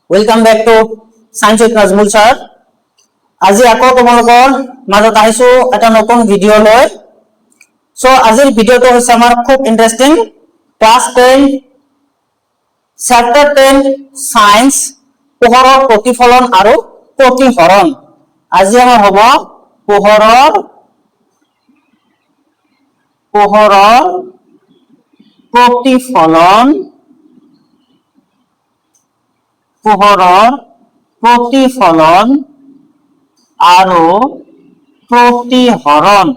Welcome back to Science with Nazmul sir. আজি আকৌ তোমালোকৰ মাজত আহিছো এটা নতুন ভিডিও লৈ। সো আজিৰ ভিডিওটো হৈছে আমাৰ খুব ইন্টাৰেস্টিং ক্লাস 10 চ্যাপ্টাৰ 10 সায়েন্স পোহৰৰ প্ৰতিফলন আৰু প্ৰতিহৰণ। আজি আমাৰ হ'ব পোহৰৰ প্ৰতিফলন আৰু প্ৰতিহৰণ আৰু প্ৰতিহৰণ।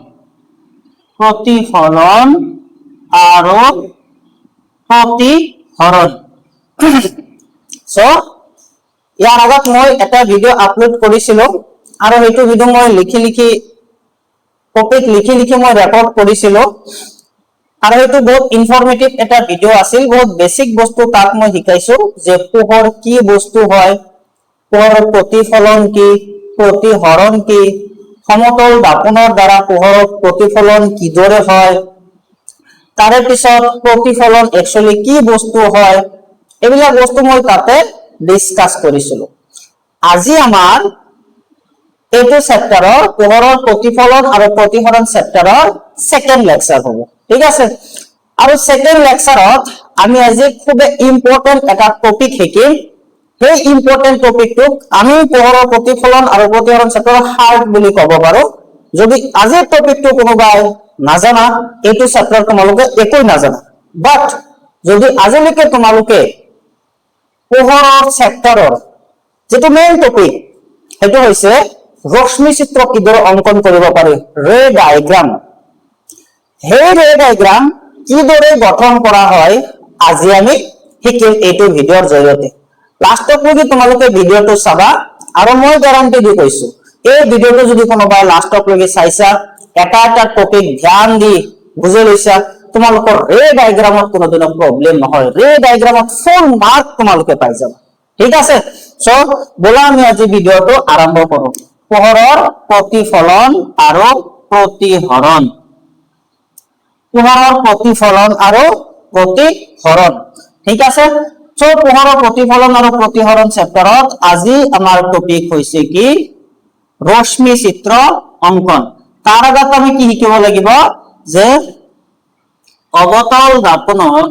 সো ইয়াৰ আগত মই এটা ভিডিও আপলোড কৰিছিলো আৰু সেইটো ভিডিও মই টপিক লিখি মই ৰেকৰ্ড কৰিছিলো আৰু সেইটো বহুত ইনফৰমেটিভ এটা ভিডিও আছিল। বহুত বেসিক বস্তু তাক মই শিকাইছো যে পোহৰ কি বস্তু হয়, পোহৰৰ প্ৰতিফলন কি, প্ৰতিহৰণ কি, সমতল দাপনৰ দ্বাৰা পোহৰৰ প্ৰতিফলন কিদৰে হয়, তাৰে পিছত প্ৰতিফলন একচুয়ালি কি বস্তু হয়, এইবিলাক বস্তু মই তাতে ডিসকাস কৰিছিলো। আজি আমাৰ এইটো চেপ্টাৰৰ পোহৰৰ প্ৰতিফলন আৰু প্ৰতিহৰণ চেপ্টাৰৰ সেকেন্ড লেকচাৰ হ'ব, ঠিক আছে। আৰু সেকেন্ড লেকচাৰত আমি আজি খুব ইম্পৰ্টেন্ট এটা টপিক শিকিম। সেই ইম্পৰ্টেন্ট টপিকটোক আমি পোহৰৰ প্ৰতিফলন আৰু প্ৰতিহৰণ চেপ্টাৰৰ হাৰ্ট বুলি ক'ব পাৰো। যদি আজিৰ টপিকটো কোনোবাই নাজানা, এইটো চেপ্টাৰ তোমালোকে একোই নাজানা, বাট যদি আজিলৈকে তোমালোকে পোহৰৰ চেপ্টাৰৰ যেটো মেইন টপিক সেইটো হৈছে ৰশ্মি চিত্ৰ কিদৰে অঙ্কন কৰিব পাৰি, ৰে ডায়াগ্ৰাম। সেই ৰে ডায়াগ্ৰাম কিদৰে গঠন কৰা হয় আজি আমি শিকিম এইটো ভিডিওৰ জৰিয়তে। লাষ্টত যদি তোমালোকে ভিডিওটো চাবা আৰু মই গ্যাৰান্টি দি কৈছো এই ভিডিওটো যদি কোনোবাই লাষ্টত লগি চাইছা, এটা এটা টপিক ধ্যান দি বুজি লৈছা, তোমালোকৰ ৰে ডায়াগ্ৰামত কোনো দিন প্ৰবলেম নহয়। ৰে ডায়াগ্ৰামত ফুল মাৰ্ক তোমালোকে পাই যাবা, ঠিক আছে। সো বলা আমি আজি ভিডিওটো আৰম্ভ কৰো। পোহৰৰ প্ৰতিফলন আৰু প্ৰতিহৰণ। পোহৰৰ প্ৰতিফলন আৰু প্ৰতিহৰণ, ঠিক আছে। সো পোহৰৰ প্ৰতিফলন আৰু প্ৰতিহৰণ চেপ্টাৰত আজি আমাৰ টপিক হৈছে কি, ৰশ্মি চিত্ৰ অঙ্কন। তাৰ আগত আমি কি শিকিব লাগিব যে অবতল দাপনৰ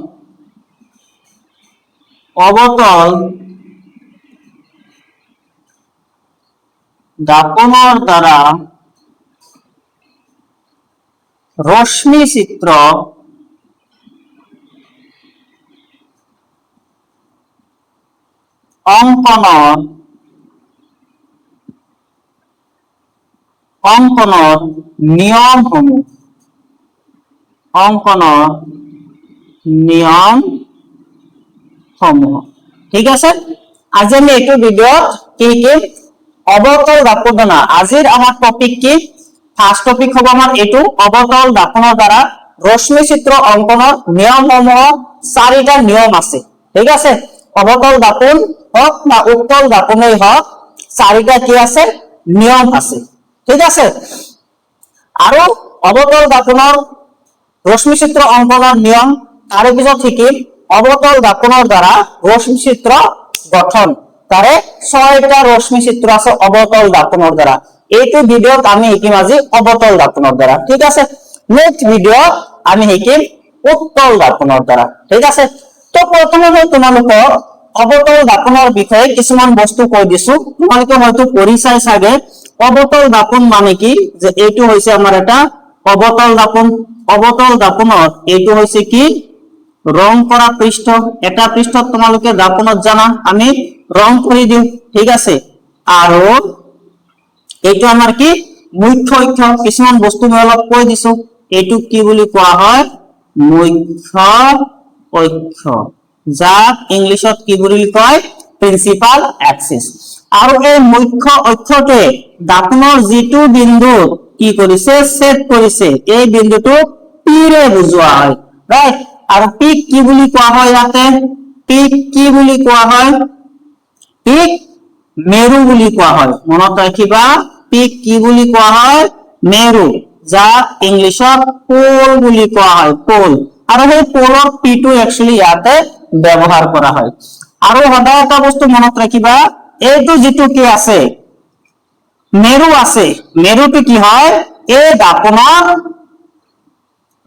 দ্বাৰা ৰশ্মি চিত্ৰ অঙ্কনৰ নিয়মসমূহ, ঠিক আছে। আজি আমি এইটো ভিডিওত কি শিকিম, অবতল দাপন। আজিৰ আমাৰ টপিক কি, ফাৰ্স্ট টপিক হ'ব আমাৰ এইটো অবতল দাপনৰ দ্বাৰা ৰশ্মি চিত্ৰ অঙ্কনৰ নিয়মসমূহ। চাৰিটা নিয়ম আছে, ঠিক আছে। অবতল দাপন হোক না উত্তল দাপনেই হোক, চাৰিটা কি আছে, নিয়ম আছে, ঠিক আছে। আৰু অবতল দাপনৰ রশ্মি চিত্র অঙ্কনের নিয়ম, তার পিছত শিকিম অবতল দাপনের দ্বারা রশ্মি চিত্র গঠন। তারে 6টা রশ্মি চিত্র আছে অবতল দাপনের দ্বারা। এইটো ভিডিওত আমি শিকিম আজি অবতল দাপনের দ্বারা, ঠিক আছে। নেক্সট ভিডিও আমি শিকিম উত্তল দাপনের দ্বারা, ঠিক আছে। তো প্রথমে তোমালোকক অবতল দাপনের বিষয়ে কিছুমান বস্তু কৈ দিছো, তোমালোকে হয়তো পঢ়িছাই চাগে। অবতল দাপন মানে কি, যে এইটো হৈছে আমাৰ এটা অবতল দাপন। অবতল দাপনত এইটো হৈছে কি, ৰং কৰা পৃষ্ঠ। এটা পৃষ্ঠত তোমালোকে দাপনত জানা আমি ৰং কৰি দিও, ঠিক আছে। আৰু এইটো আমাৰ কি, মুখ্য অক্ষ। কিছুমান বস্তু মই অলপ কৈ দিছো, এইটো কি বুলি কোৱা হয়, মুখ্য অক্ষ, যাক ইংলিছত কি বুলি কয়, প্ৰিন্সিপাল এক্সিস। আৰু এই মুখ্য অক্ষটোৱে দাপনৰ যিটো বিন্দু কি কৰিছে, ছেদ কৰিছে, এই বিন্দুটো পি ৰে বুজোৱা হয়, ৰাইট। আৰু পিক কি বুলি কোৱা হয়, ইয়াতে পিক কি বুলি কোৱা হয়, পিক মেৰু বুলি কোৱা হয়। মনত ৰাখিবা, পিক কি বুলি কোৱা হয়, মেৰু, যাক ইংলিছত পোল বুলি কোৱা হয়, পোল। আৰু সেই পোলৰ পিটো একচুয়ালি ইয়াতে ব্যবহাৰ কৰা হয়। আৰু সদায় এটা বস্তু মনত ৰাখিবা, এইটো যিটো কি আছে মেৰু আছে, মেৰুটো কি হয় এই দাপোনৰ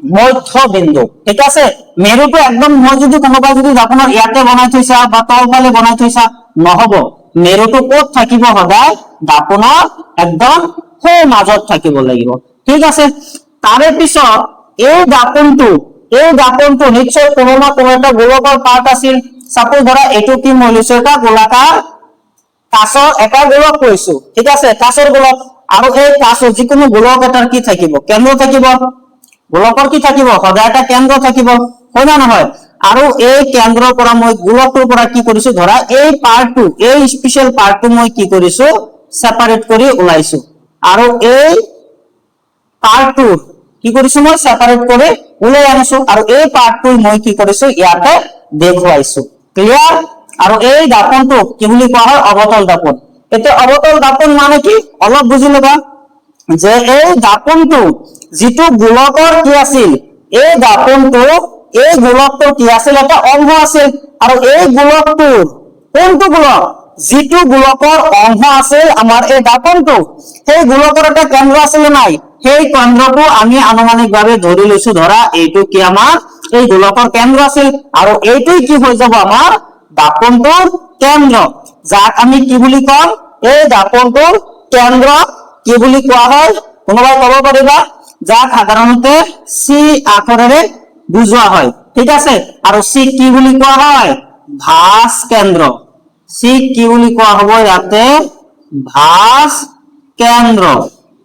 মধ্যবিন্দু, ঠিক আছে। মেৰুটো একদম মই যদি কোনোবাই যদি দাপোনৰ ইয়াতে বনাই থৈছা বা তলফালে বনাই থৈছা নহব, মেৰুটো ক'ত থাকিব সদায় দাপোনৰ একদম সেই মাজত থাকিব লাগিব, ঠিক আছে। তাৰে পিছত এই দাপোনটো নিশ্চয় কোনো না কোনো এটা গোলকৰ পাৰ্ট আছিল। সাপোজ ধৰা এইটো কি মই লৈছো এটা গোলাকাৰ কাঁচৰ এটা গোলক কৈছো, ঠিক আছে, কাঁচৰ গোলক। আৰু এই কাঁচৰ যিকোনো গোলক এটাৰ কি থাকিব কেন্দ্ৰ থাকিব, গোলকৰ কি থাকিব সদায় এটা কেন্দ্ৰ থাকিব, হয় না নহয়। আৰু এই কেন্দ্ৰৰ পৰা মই গোলকটোৰ পৰা কি কৰিছো ধৰা এই পাৰ্টটো এই স্পেচিয়েল পাৰ্টটো মই কি কৰিছো সেপাৰেট কৰি ওলাইছো, আৰু এই পাৰ্টটো কি কৰিছো মই সেপাৰেট কৰি ওলাই আনিছো, আৰু এই পাৰ্টটো মই কি কৰিছো ইয়াতে দেখুৱাইছো, ক্লিয়াৰ। আৰু এই দাপোনটো কি বুলি কোৱা হয় অৱতল দাপোন। এতিয়া অৱতল দাপোন মানে কি অলপ বুজি লবা, যে এই দাপোনটো যিটো গোলকৰ কি আছিল, এই দাপোনটো এই গোলকটোৰ কি আছিল এটা অংশ আছিল, আৰু এই গোলকটোৰ কোনটো গোলক যিটো গোলকৰ অংশ আছিল আমাৰ এই দাপোনটো, সেই গোলকৰ এটা কেন্দ্ৰ আছিল নাই, সেই কেন্দ্ৰটো আমি আনুমানিকভাৱে ধৰি লৈছো ধৰা এইটো কি আমাৰ এই গোলকৰ কেন্দ্ৰ আছিল, আৰু এইটোই কি হৈ যাব আমাৰ দাপোনটোৰ কেন্দ্ৰ, যাক আমি কি বুলি কম এই দাপোনটোৰ কেন্দ্ৰ কি বুলি কোৱা হয় কোনোবাই কব পাৰিবা, যাক সাধাৰণতে চি আখৰেৰে বুজোৱা হয়, ঠিক আছে। আৰু চি কি বুলি কোৱা হয় ভাঁজ কেন্দ্ৰ, চি কি বুলি কোৱা হব ইয়াতে ভাঁজ কেন্দ্ৰ,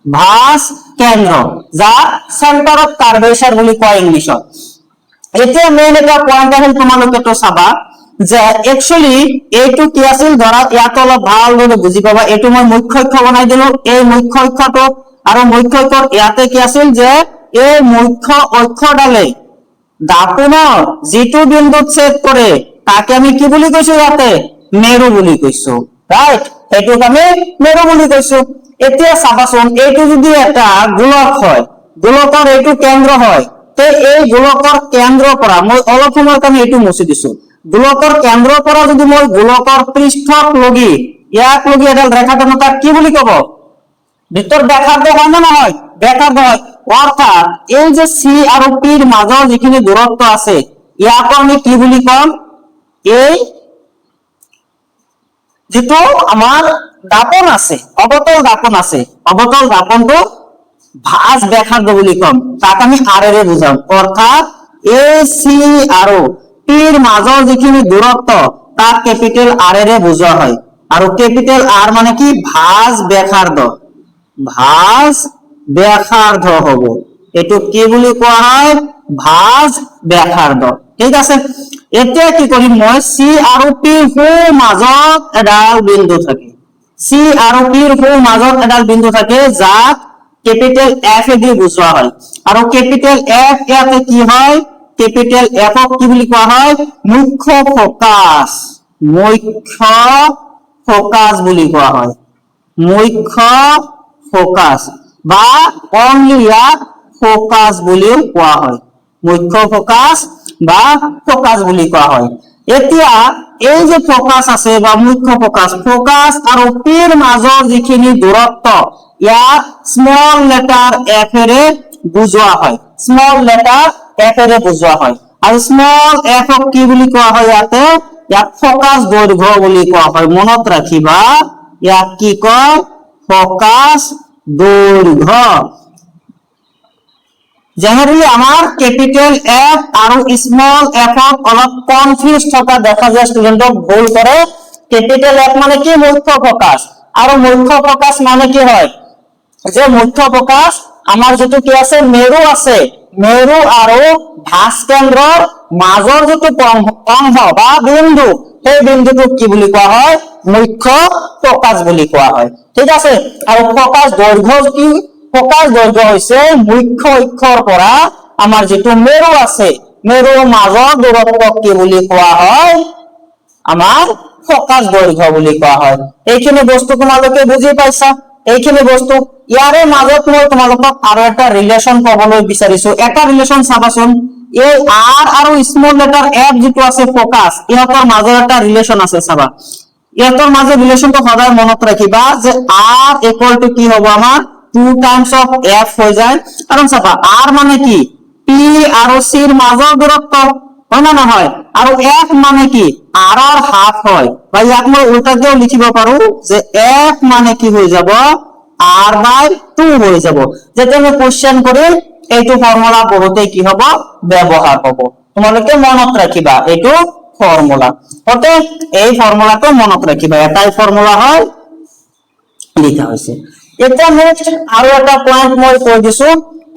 ভাঁজ কেন্দ্ৰ, যাক চেণ্টাৰ অফ কাৰ্ভেচাৰ বুলি কয় ইংলিছত। এতিয়া মেইন এটা পইণ্ট আহিল তোমালোকেতো চাবা যে একচুয়ালি এইটো কি আছিল ধৰা ইয়াত অলপ ভালদৰে বুজি পাবা, এইটো মই মুখ্য অক্ষ বনাই দিলো, এই মুখ্য অক্ষটো আৰু মুখ্য অক্ষৰ ইয়াতে কি আছিল যে এই মুখ্য অক্ষডালে দাপোনৰ যিটো বিন্দুত ছেদ কৰে তাকে আমি কি বুলি কৈছো ইয়াতে মেৰু বুলি কৈছো, ৰাইট, এইটোক আমি মেৰু বুলি কৈছো। এতিয়া চাবাচোন এইটো যদি এটা গোলক হয়, গোলকৰ এইটো কেন্দ্ৰ হয়, তে এই গোলকৰ কেন্দ্ৰৰ পৰা মই অলপ সময়ৰ কাৰণে এইটো মুছি দিছো, গোলকৰ কেন্দ্ৰৰ পৰা যদি মই গোলকৰ পৃষ্ঠক লগি ইয়াক লগি এডাল ৰেখা টানো তাক কি বুলি কব ভিতর ব্যাসার্ধ হয় না নহয় ব্যাসার্ধ হয়, অর্থাৎ এই যে সি আর পির মাজৰ যিখিনি দূৰত্ব আছে ইয়াকো আমি কি বুলি কম এই যেটো আমার দাপন আছে অবতল দাপন আছে, অবতল দাপনটো ভাঁজ ব্যাসার্ধ বুলি কম, তাক আমি আর এৰে বুজাম, অৰ্থাৎ এই সি আৰ পিৰ মাজৰ যিখিনি দূৰত্ব তাক ক্যাপিটাল আৰ এৰে বুজোৱা হয়, আৰু ক্যাপিটাল আৰ মানে কি ভাঁজ ব্যাসাৰ্ধ, ভাঁজ ব্যাসাৰ্ধ হব, এটো কি বুলি কোৱা হয় ভাঁজ ব্যাসাৰ্ধ, ঠিক আছে। এতিয়া কি কৰিম মই সি আৰু পিৰ সু মাজত এডাল বিন্দু থাকে, সি আৰু পিৰ সু মাজত এডাল বিন্দু থাকে যাক ক্যাপিটাল এফ এ দি বুজোৱা হয়, আৰু ক্যাপিটাল এফ ইয়াতে কি হয় ক্যাপিটাল এফক কি বুলি কোৱা হয় মুখ্য ফোকাস, মুখ্য ফোকাস বুলি কোৱা হয়, মুখ্য ফোকাস বা অনলি ইয়াক ফোকাস বুলিও কোৱা হয়, মুখ্য ফোকাস বা ফোকাস বুলি কোৱা হয়। এতিয়া এই যে ফোকাস আছে বা মুখ্য ফোকাস, ফোকাস আৰু পিৰ মাজৰ যিখিনি দূৰত্ব ইয়াক স্মল লেটাৰ এফ এৰে বুজোৱা হয়, স্মল লেটাৰ এফ এৰে বুজোৱা হয়, আৰু স্মল এফক কি বুলি কোৱা হয় ইয়াতে ইয়াক ফোকাস দৈৰ্ঘ্য বুলি কোৱা হয়, মনত ৰাখিবা ইয়াক কি কয় ফোকাস দৈৰ্ঘ্য। জেনারেলি আমার capital F R small F অলপ কনফিউজ থাকা দেখা যায় স্টুডেন্টক ভুল করে, ক্যাপিটাল এফ মানে কি মুখ্য ফোকাস, আর মুখ্য ফোকাস মানে কি হয় যে মুখ্য ফোকাস আমার যেটো কি আছে মেরু আর ভাঁজ কেন্দ্ৰৰ মাজৰ যেটো অংশ বা বিন্দু সেই বিন্দুটোক কি বুলি কোৱা হয় মুখ্য ফোকাস বুলি কোৱা হয়, ঠিক আছে। আৰু ফোকাস দৈৰ্ঘ্য কি ফোকাস দৈৰ্ঘ্য হৈছে মুখ্য অক্ষৰ পৰা আমাৰ যেটো মেৰু আছে মেৰুৰ মাজৰ দূৰত্বক কি বুলি কোৱা হয় আমাৰ ফোকাস দৈৰ্ঘ্য বুলি কোৱা হয়। এইখিনি বস্তু তোমালোকে বুজি পাইছা, এইখিনি বস্তু ইয়াৰে মাজত মই তোমালোকক আৰু এটা ৰিলেশন ক'বলৈ বিচাৰিছো, এটা ৰিলেশন চাবাচোন এই আৰ আৰু স্মল লেটাৰ এফ যেটো আছে ফোকাস ইহঁতৰ মাজৰ এটা ৰিলেশন আছে চাবা ইহঁতৰ মাজৰ ৰিলেশনটো সদায় মনত ৰাখিবা যে r ইকুয়াল টু কি হ'ব আমাৰ 2 টাইমস অফ f হৈ যায় কাৰণ চাবা r মানে কি p আৰু c ৰ মাজৰ দূৰত্ব হয় না নহয় আৰু f মানে কি r ৰ হাফ হয় বা ইয়াক মই উল্টাকেও লিখিব পাৰো যে f মানে কি হৈ যাব r/2 হৈ যাব যেতে আমি কোশ্চেন কৰিম এইটো ফৰ্মুলা বহুতে কি হ'ব ব্যবহাৰ হ'ব তোমালোকে মনত ৰাখিবা এইটো ফৰ্মুলা ওকে এই ফৰ্মুলাটো মনত ৰাখিবা এটাই ফৰ্মুলা হয় লিখা হৈছে এটা নেক্সট আৰু এটা পয়েন্ট মই কৈ দিছো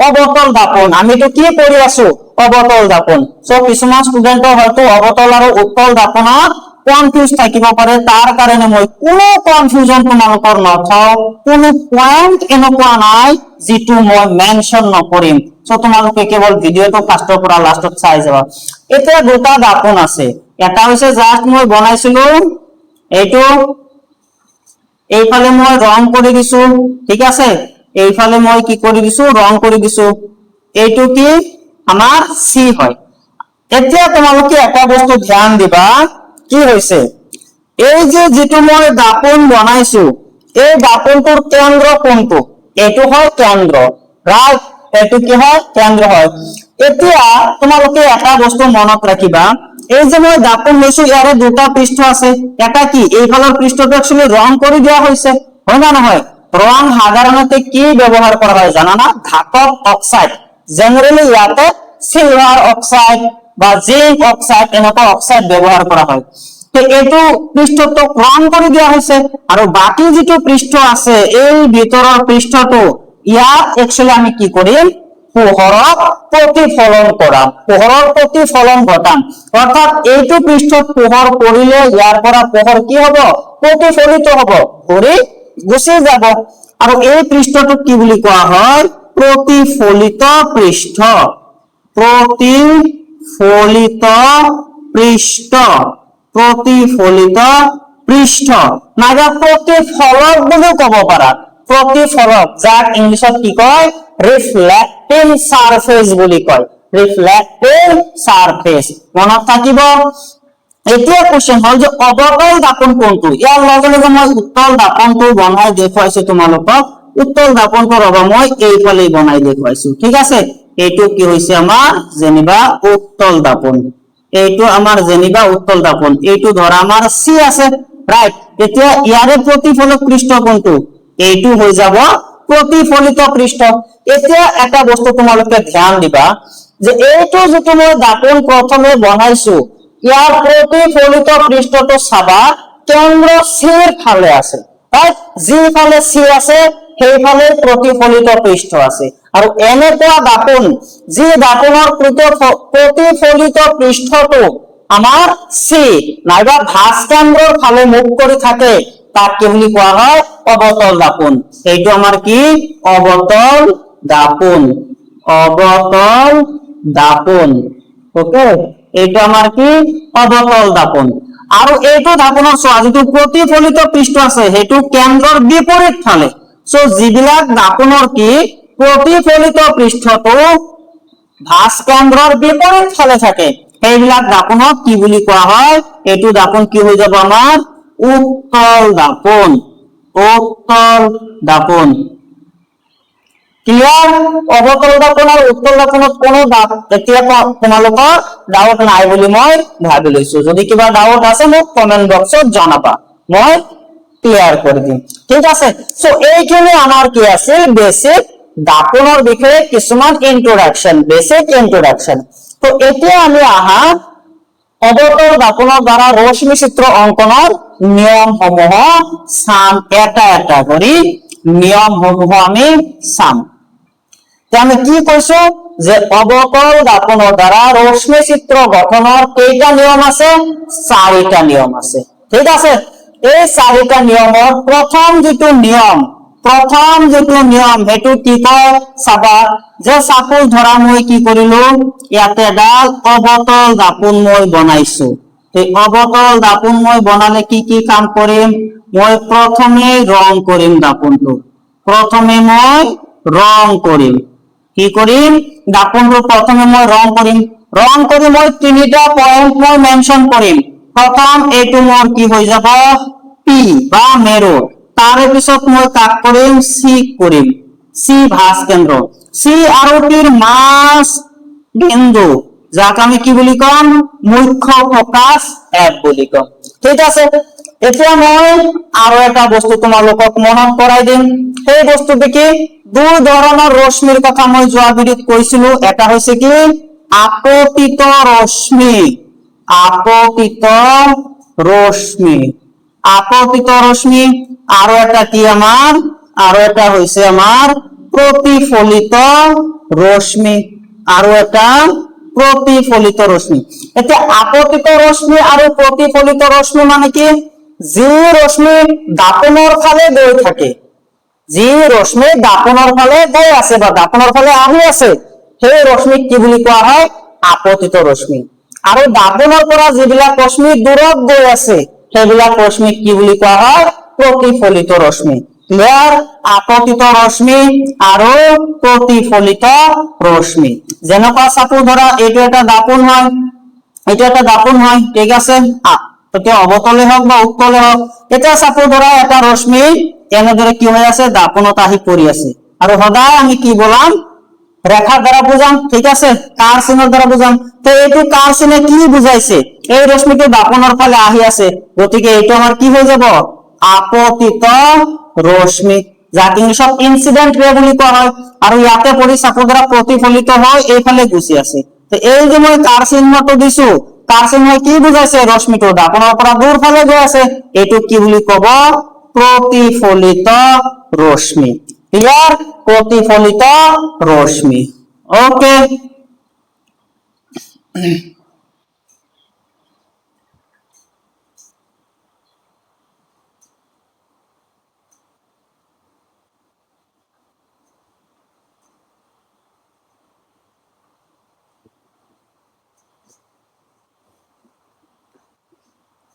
অবতল দাপন আমি তো কি কৰি আছো অবতল দাপন সো কিছুমান স্টুডেন্টৰ হয়তো অবতল আৰু উত্তল দাপনত কনফিউজ থাকিব পাৰে তাৰ কাৰণে মই কোনো কনফিউজন তোমালোকৰ নথওঁ কোনো পয়েন্ট এনেকুৱা নাই যেটো মই মেনশন নকৰিম সো তোমালোকে কেৱল ভিডিওটো ফাৰ্ষ্টৰ পৰা লাষ্টত চাই যাবা এতিয়া দুটা দাপন আছে এটা হৈছে জাস্ট মই বনাইছিলো এইটো এইফালে মই রং কৰি দিছো ঠিক আছে এইফালে মই কি কৰি দিছো ৰং কৰি দিছো এইটো কি আমাৰ সি হয় এতিয়া তোমালোকে এটা বস্তু ধ্যান দিবা কি হৈছে এই যে যেটো মই দাপন বনাইছো এই দাপনটোৰ কেন্দ্ৰ কোনটো এইটো হয় কেন্দ্ৰ ৰাইট এইটো কি হয় কেন্দ্ৰ হয় এতিয়া তোমালোকে এটা বস্তু মনত ৰাখিবা এই যে মই দাপন লৈছো ইয়াৰে দুটা পৃষ্ঠ আছে এটা কি এইফালৰ পৃষ্ঠটো একচুয়ালি ৰং কৰি দিয়া হৈছে হয় না নহয় ৰং সাধাৰণতে কি ব্যৱহাৰ কৰা হয় জানা না ধাতব অক্সাইড জেনাৰেলি ইয়াতে সিলভাৰ অক্সাইড বা জিংক অক্সাইড এনেকুৱা অক্সাইড ব্যৱহাৰ কৰা হয় তো এইটো পৃষ্ঠটো ৰং কৰি দিয়া হৈছে আৰু বাকি যেটো পৃষ্ঠ আছে এই ভিতৰৰ পৃষ্ঠটো ইয়াত একচুয়ালি আমি কি কৰিম পোহৰক প্ৰতিফলন কৰা পোহৰৰ প্ৰতিফলন ঘটাম অৰ্থাৎ এইটো পৃষ্ঠত পোহৰ পৰিলে ইয়াৰ পৰা পোহৰ কি হ'ব প্ৰতিফলিত হ'ব ঘূৰি গুচি যাব আৰু এই পৃষ্ঠটো কি বুলি কোৱা হয় প্ৰতিফলিত পৃষ্ঠ প্ৰতিফলিত পৃষ্ঠ প্ৰতিফলিত পৃষ্ঠ নাইবা প্ৰতিফলক বুলি ক'ব পাৰা প্ৰতিফলক যাক ইংলিছত কি কয় ৰিফ্লেক্টিং সাৰফেস বুলি কয় ৰিফ্লেক্টিং সাৰফেস মনত থাকিব এতিয়া কোশ্চেন হল যে অবতল দাপন কোনটো ইয়াৰ লগে লগে মই উত্তল দাপনটো বনাই দেখুৱাইছো তোমালোকক উত্তল দাপনটো ৰবা মই এইফালে বনাই দেখুৱাইছো ঠিক আছে এইটো কি হৈছে আমাৰ যেনিবা উত্তল দাপন এইটো আমাৰ যেনিবা উত্তল দাপন এইটো ধৰা আমাৰ সি আছে ৰাইট এতিয়া ইয়াৰে প্ৰতিফলক পৃষ্ঠ কোনটো এইটো হৈ যাব প্ৰতিফলিত পৃষ্ঠ এতিয়া এটা বস্তু তোমালোকে ধ্যান দিবা যে এইটো যেটো মই দাপন প্ৰথমে বনাইছো ইয়াৰ প্ৰতিফলিত পৃষ্ঠটো চাবা কেন্দ্ৰ সিৰ ফালে আছে ৰাইট যি ফালে সি আছে সেইফালে প্ৰতিফলিত পৃষ্ঠ আছে আৰু এনেকুৱা দাপন যি দাপনৰ প্ৰতিফলিত পৃষ্ঠটো আমাৰ সি নাইবা ভাস্কন্দ্ৰৰ ফালে মুখ কৰি থাকে তাক কি বুলি কোৱা হয় অবতল দাপন এইটো আমাৰ কি অবতল দাপন অবতল দাপন ওকে এইটো আমাৰ কি অবতল দাপন আৰু এইটো দাপনৰ সোৱা যেটো প্ৰতিফলিত পৃষ্ঠ আছে হেতু কেন্দ্ৰৰ বিপৰীত ফালে সো যিবিলাক দাপনৰ কি প্ৰতিফলিত পৃষ্ঠটো ভাস্কন্দ্ৰৰ বিপৰীত ফালে থাকে সেইবিলাক দাপনক কি বুলি কোৱা হয় এইটো দাপন কি হৈ যাব আমাৰ উত্তল দাপন উত্তল দাপন ক্লিয়াৰ অবতল দাপন আৰু উত্তল দাপনত কোনো এতিয়া তোমালোকৰ ডাউট নাই বুলি মই ভাবি লৈছো যদি কিবা ডাউট আছে মোক কমেন্ট বক্সত জনাবা মই ক্লিয়ার কৰি দিম ঠিক আছে সো এইখিনি আমাৰ কি আছে বেসিক দাপনৰ বিষয়ে কিছুমান ইন্ট্ৰোডাকশন বেসিক ইন্ট্ৰোডাকশন তো এতিয়া আমি আহা অবতল দাপনৰ দ্বাৰা ৰশ্মি চিত্ৰ অঙ্কনৰ নিয়মসমূহ চাম এটা এটা কৰি নিয়মসমূহ আমি চাম আমি কি কৈছো যে অবতল দাপনৰ দ্বাৰা ৰশ্মি চিত্ৰ গঠনৰ কেইটা নিয়ম আছে চাৰিটা নিয়ম আছে ঠিক আছে এই চাৰিটা নিয়মৰ প্ৰথম যেটো নিয়ম হেতু কি কয় চাবা যে সাপোজ ধৰা মই কি কৰিলো ইয়াতে ডাল অবতল দাপন মই বনাইছো এই অবতল দাপন মই বনালে কি কি কাম কৰিম মই প্ৰথমে ৰং কৰিম দাপনটো প্ৰথমে মই ৰং কৰিম কি কৰিম দাপনটো প্ৰথমে মই ৰং কৰিম ৰং কৰি মই তিনিটা পয়েন্ট মই মেনশন কৰিম প্ৰথম এইটো মোৰ কি হৈ যাব পি বা মেৰু তাৰে পিছত মই কাক কৰিম সি কৰিম সি ভাঁজ কেন্দ্ৰ সি আৰু টিৰ মাছ বিন্দু যাক আমি কি বুলি কম মুখ্য ফোকাস এক বুলি কম ঠিক আছে এতিয়া মই আৰু এটা বস্তু তোমালোকক মনত কৰাই দিম সেই বস্তুটো কি দুই ধৰণৰ ৰশ্মিৰ কথা মই যোৱা ভিডিঅ'ত কৈছিলো এটা হৈছে কি আপতিত ৰশ্মি আপতিত ৰশ্মি আপতিত ৰশ্মি আৰু এটা কি আমাৰ আৰু এটা হৈছে আমাৰ প্ৰতিফলিত ৰশ্মি আৰু এটা প্ৰতিফলিত ৰশ্মি এতিয়া আপতিত ৰশ্মি আৰু প্ৰতিফলিত ৰশ্মি মানে কি যি ৰশ্মি দাপনৰ ফালে গৈ থাকে যি ৰশ্মি দাপনৰ ফালে গৈ আছে বা দাপনৰ ফালে আহি আছে সেই ৰশ্মিক কি বুলি কোৱা হয় আপতিত ৰশ্মি আৰু দাপনৰ পৰা যিবিলাক ৰশ্মি দূৰত গৈ আছে সেইবিলাক ৰশ্মিক কি বুলি কোৱা হয় প্ৰতিফলিত ৰশ্মি ক্লিয়াৰ আপতিত ৰশ্মি আৰু প্ৰতিফলিত ৰশ্মি যেনেকুৱা চাপো ধৰা এইটো এটা দাপন হয় এটা দাপন হয় ঠিক আছে তেতিয়া অবতলে হোক বা উত্তলে হোক এটা চাপো ধৰা এটা ৰশ্মি এনেদৰে কি হৈ আছে দাপনত আহি পৰি আছে আৰু সদায় আমি কি বলাম ৰেখাৰ দ্বাৰা বুজাম ঠিক আছে কাৰ চিহ্নৰ দ্বাৰা বুজাম তো এইটো কাৰ চিহ্নে কি বুজাইছে এই ৰশ্মিটো দাপনৰ ফালে আহি আছে গতিকে এইটো আমাৰ কি হৈ যাব আপতিত ৰশ্মি যাক ইংলিছত ইনসিডেন্ট ৰে বুলি কোৱা হয় আৰু ইয়াতে পৰি চাপো দ্বাৰা প্ৰতিফলিত হয় এইফালে গুচি আছে তো এই যে মই কাৰ চিহ্নটো দিছো কাৰ চিহ্নই কি বুজাইছে ৰশ্মিটো দাপনৰ পৰা দূৰ ফালে গৈ আছে এইটো কি বুলি কব প্ৰতিফলিত ৰশ্মি ক্লিয়াৰ প্ৰতিফলিত ৰশ্মি ওকে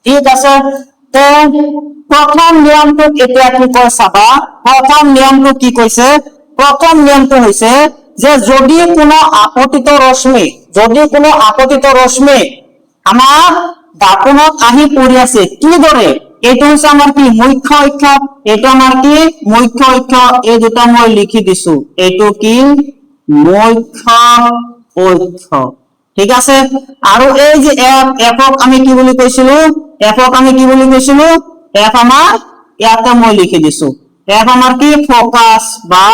ঠিক আছে তো প্ৰথম নিয়মটো এতিয়া কি কয় চাবা প্ৰথম নিয়মটো কি কৈছে প্ৰথম নিয়মটো হৈছে যে যদি কোনো আপতিত ৰশ্মি আমাৰ দাপনত আহি পৰি আছে কিদৰে এইটো হৈছে আমাৰ কি মুখ্য অক্ষ এইটো আমাৰ কি মুখ্য অক্ষ এই দুটা মই লিখি দিছো এইটো কি মুখ্য অক্ষ ঠিক আছে আৰু এই যে এফক আমি কি বুলি কৈছিলো এফক আমি কি বুলি কৈছিলো এফ আমাৰ ইয়াতে মই লিখি দিছো এফ আমাৰ কি ফোকাস বা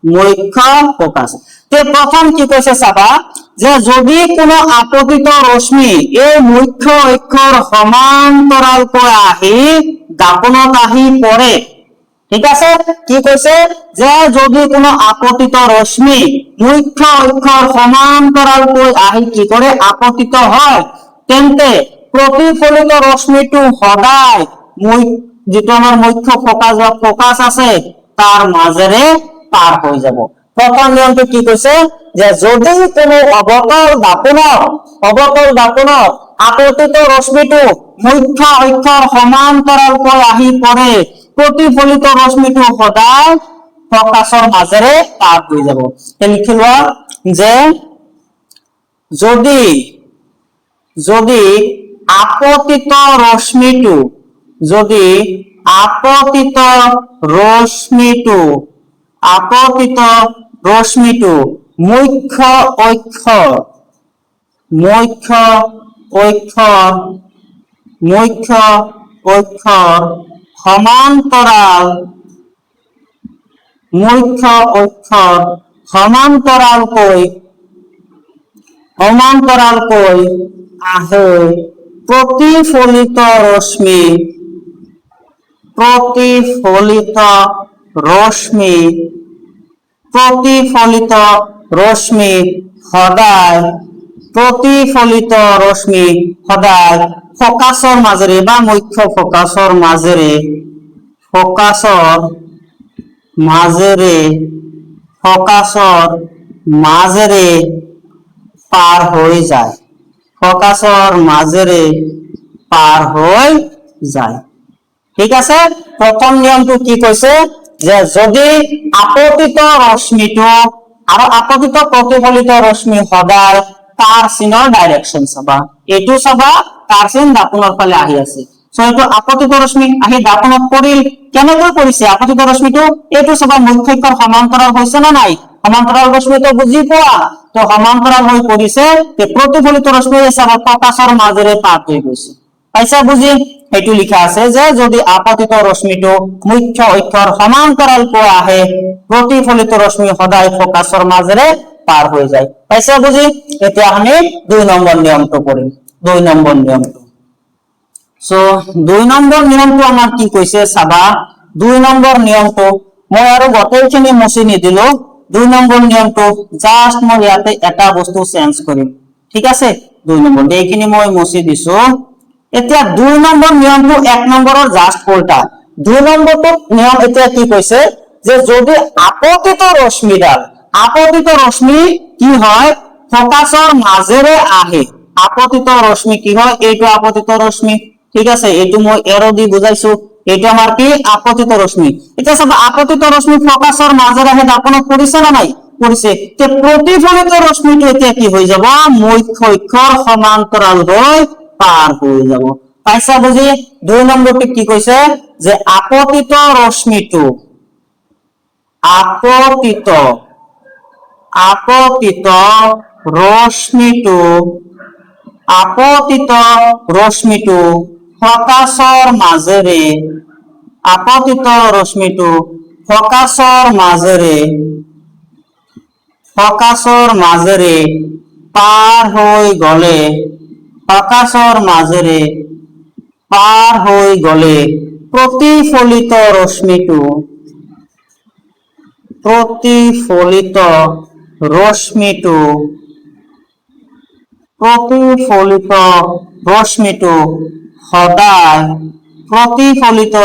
মুখ্য ফোকাস তে প্ৰথম কি কৈছে চাবা যে যদি কোনো আপতিত ৰশ্মি এই মুখ্য অক্ষৰ সমান্তৰালকৈ আহি দাপনত আহি পৰে ঠিক আছে কি কৈছে যে যদি কোনো আপতিত ৰশ্মি মুখ্য অক্ষৰ সমান্তৰালকৈ আহি কি কৰে আপতিত হয় তেন্তে প্ৰতিফলিত ৰশ্মিটো সদায় যেটো আমাৰ মুখ্য ফোকাস বা ফোকাস আছে তাৰ মাজেৰে পাৰ হৈ যাব প্ৰথম নিয়মটো কি কৈছে যে যদি কোনো অবতল দাপনত আপতিত ৰশ্মিটো মুখ্য অক্ষৰ সমান্তৰালকৈ আহি পৰে প্ৰতিফলিত ৰশ্মিটো সদায় ফোকাসৰ মাজেৰে পাৰ হৈ যাব লিখি লোৱা যে যদি আপতিত ৰশ্মিটো মুখ্য অক্ষৰ সমান্তৰালকৈ আহে প্ৰতিফলিত ৰশ্মি সদায় ফোকাসৰ মাজেৰে বা মুখ্য ফোকাসৰ মাজেৰে পাৰ হৈ যায় ঠিক আছে প্ৰথম নিয়মটো কি কৈছে যে যদি আপতিত ৰশ্মিটো আৰু আপতিত প্ৰতিফলিত ৰশ্মি সদায় তাৰ চিনৰ ডাইৰেকশন চাবা, এইটো চাবা তাৰ চিন দাপোনৰ ফালে আহি আছে। সো এইটো আপতিত ৰশ্মি আহি দাপোনত পৰিল। কেনেকৈ পৰিছে আপতিত ৰশ্মিটো? এইটো চাবা মুখ্য অক্ষৰ সমান্তৰাল হৈছে না নাই? সমান্তৰাল ৰশ্মিটো বুজি পোৱা, তো সমান্তৰাল হৈ পৰিছে, প্ৰতিফলিত ৰশ্মি চাবা ফকাসৰ মাজেৰে পাৰ হৈ গৈছে। পাইছা বুজি? এইটো লিখা আছে যে যদি আপতিত ৰশ্মিটো মুখ্য অক্ষৰ সমান্তৰাল পোৱা আহে, প্ৰতিফলিত ৰশ্মি সদায় ফকাসৰ মাজেৰে পাৰ হৈ যায়। পাইছা বুজি? এতিয়া আমি 2 নম্বৰ নিয়মটো কৰিম। 2 নম্বৰ নিয়মটো, সো 2 নম্বৰ নিয়মটো আমাৰ কি কৈছে চাবা। 2 নম্বৰ নিয়মটো মই আৰু গোটেইখিনি মুছি নিদিলো। 2 নম্বৰ নিয়মটো জাস্ট মই ইয়াতে এটা বস্তু চেঞ্জ কৰিম, ঠিক আছে? 2 নম্বৰ এইখিনি মই মুছি দিছো। এতিয়া 2 নম্বৰ নিয়মটো 1 নম্বৰৰ জাস্ট উল্টা। 2 নম্বৰটো নিয়ম এতিয়া কি কৈছে যে যদি আপতিত ৰশ্মি কি হয় ফকাসৰ মাজেৰে আহে, আপতিত ৰশ্মি কি হয়, এইটো আপতিত ৰশ্মি, ঠিক আছে? এইটো মই এৰো দি বুজাইছো, এইটো আমাৰ কি আপতিত ৰশ্মি। এতিয়া চাবা আপতিত ৰশ্মি ফকাসৰ মাজেৰে আহে দাপোনত পৰিছে না নাই? পৰিছে। তে প্ৰতিফলিত ৰশ্মিটো এতিয়া কি হৈ যাব? মুখ্য অক্ষৰ সমান্তৰাল হৈ পাৰ হৈ যাব। পাইছা বুজি? 2 নম্বৰটো কি কৈছে যে আপতিত ৰশ্মিটো ফকাসৰ মাজেৰে পাৰ হৈ গলে প্ৰতিফলিত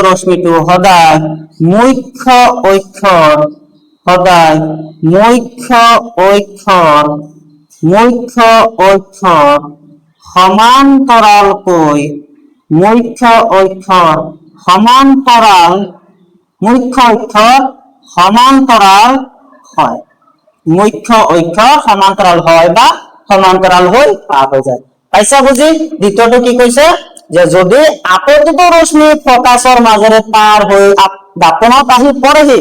ৰশ্মিটো সদায় মুখ্য অক্ষৰ সমান্তৰালকৈ হয় বা সমান্তৰাল হৈ পাৰ হৈ যায়। পাইছা বুজি? দ্বিতীয়টো কি কৈছে যে যদি আপতিত ৰশ্মি ফকাসৰ মাজেৰে পাৰ হৈ দাপোনত আহি পৰেহি,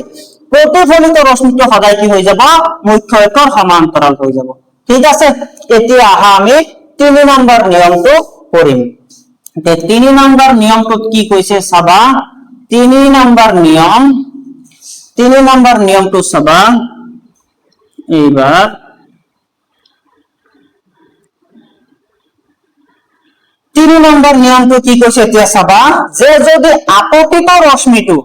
প্ৰতিফলিত ৰশ্মিটো সদায় কি হৈ যাব? মুখ্য অক্ষৰ সমান্তৰাল হৈ যাব। ঠিক আছে? এতিয়া আহা আমি 3 নম্বৰ নিয়মটো কৰিম। 3 নম্বৰ নিয়মটোত কি কৈছে চাবা। 3 নম্বৰ নিয়মটো চাবা। এইবাৰ 3 নম্বৰ নিয়মটো কি কৈছে এতিয়া চাবা যে যদি আপতিত ৰশ্মিটো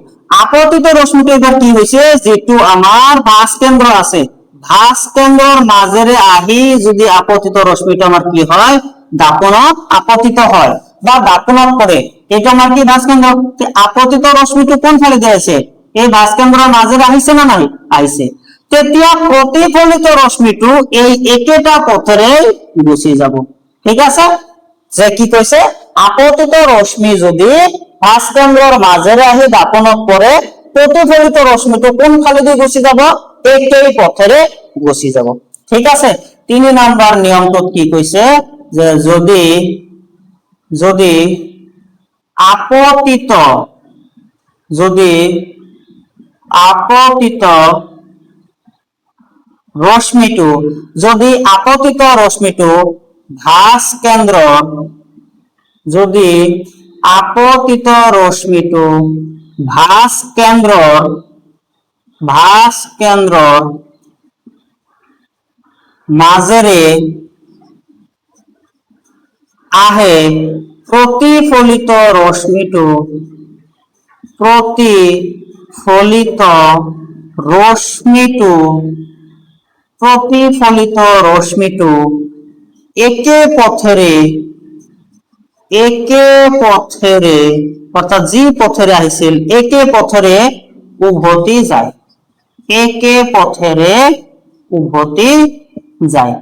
এবাৰ কি হৈছে, যেটো আমাৰ ভাঁজ কেন্দ্ৰ আছে, ভাঁজ কেন্দ্ৰৰ মাজেৰে আহি যদি আপতিত ৰশ্মিটো আমাৰ কি হয় দাপোনত আপতিত হয় বা দাপোনত পৰে, এইটো আমাৰ কি ভাঁজ কেন্দ্ৰ। আপতিত ৰশ্মিটো কোন ফালে দি আছে? এই ভাঁজ কেন্দ্ৰৰ মাজেৰে আহিছে না নাই? আহিছে। তেতিয়া প্ৰতিফলিত ৰশ্মিটো এই একেটা পথেৰে গুচি যাব। ঠিক আছে? যে কি কৈছে আপতিত ৰশ্মি যদি ভাঁজ কেন্দ্ৰৰ মাজেৰে আহি দাপোনত পৰে, প্ৰতিফলিত ৰশ্মিটো কোন ফালেদি গুচি যাব? একেই পথেৰে গুচি যাব। ঠিক আছে? 3 নম্বৰ নিয়মটোত কি কৈছে যে যদি আপতিত ৰশ্মিটো ভাঁজ কেন্দ্ৰৰ মাজেৰে আহে, প্ৰতিফলিত ৰশ্মিটো একে পথেৰে অৰ্থাৎ যি পথেৰে আহিছিল একে পথেৰে উভতি যায়।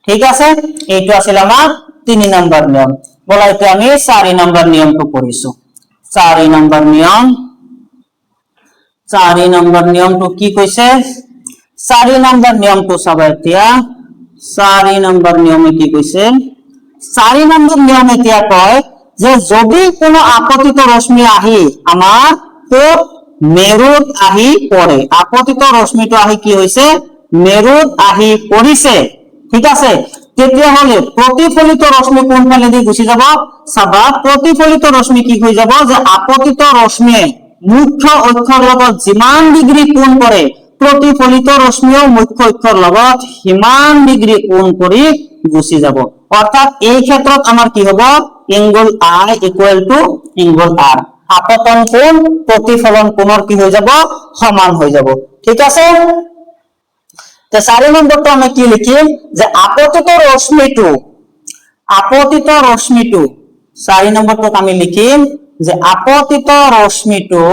ঠিক আছে? এইটো আছিল আমাৰ 3 নম্বৰ নিয়ম। বলা এতিয়া আমি 4 নম্বৰ নিয়মটো কৰিছো। 4 নম্বৰ নিয়মটো কি কৈছে? 4 নম্বৰ নিয়মটো চাবা এতিয়া। 4 নম্বৰ নিয়মে কি কৈছে 4 নম্বৰ নিয়ম এতিয়া কয় যে যদি কোনো আপতিত ৰশ্মি আহি আমাৰ কোট মেৰুত আহি পৰে আপতিত ৰশ্মিটো আহি কি হৈছে মেৰুত আহি পৰিছে ঠিক আছে তেতিয়াহলে প্ৰতিফলিত ৰশ্মি কোনফালেদি গুচি যাব চাবা প্ৰতিফলিত ৰশ্মি কি হৈ যাব যে আপতিত ৰশ্মিয়ে মুখ্য অক্ষৰ লগত যিমান ডিগ্ৰী কোণ কৰে প্ৰতিফলিত ৰশ্মিও মুখ্য অক্ষৰ লগত সিমান ডিগ্ৰী কোণ কৰি গুচি যাব অৰ্থাৎ এই ক্ষেত্ৰত আমাৰ কি হ'ব angle I equal to angle R আপতন কোণ প্ৰতিফলন কোণৰ কি হৈ যাব সমান হৈ যাব ঠিক আছে তো 4 নম্বৰটো আমি কি লিখিম যে আপতিত ৰশ্মিটো 4 নম্বৰটো আমি লিখিম যে আপতিত ৰশ্মিটো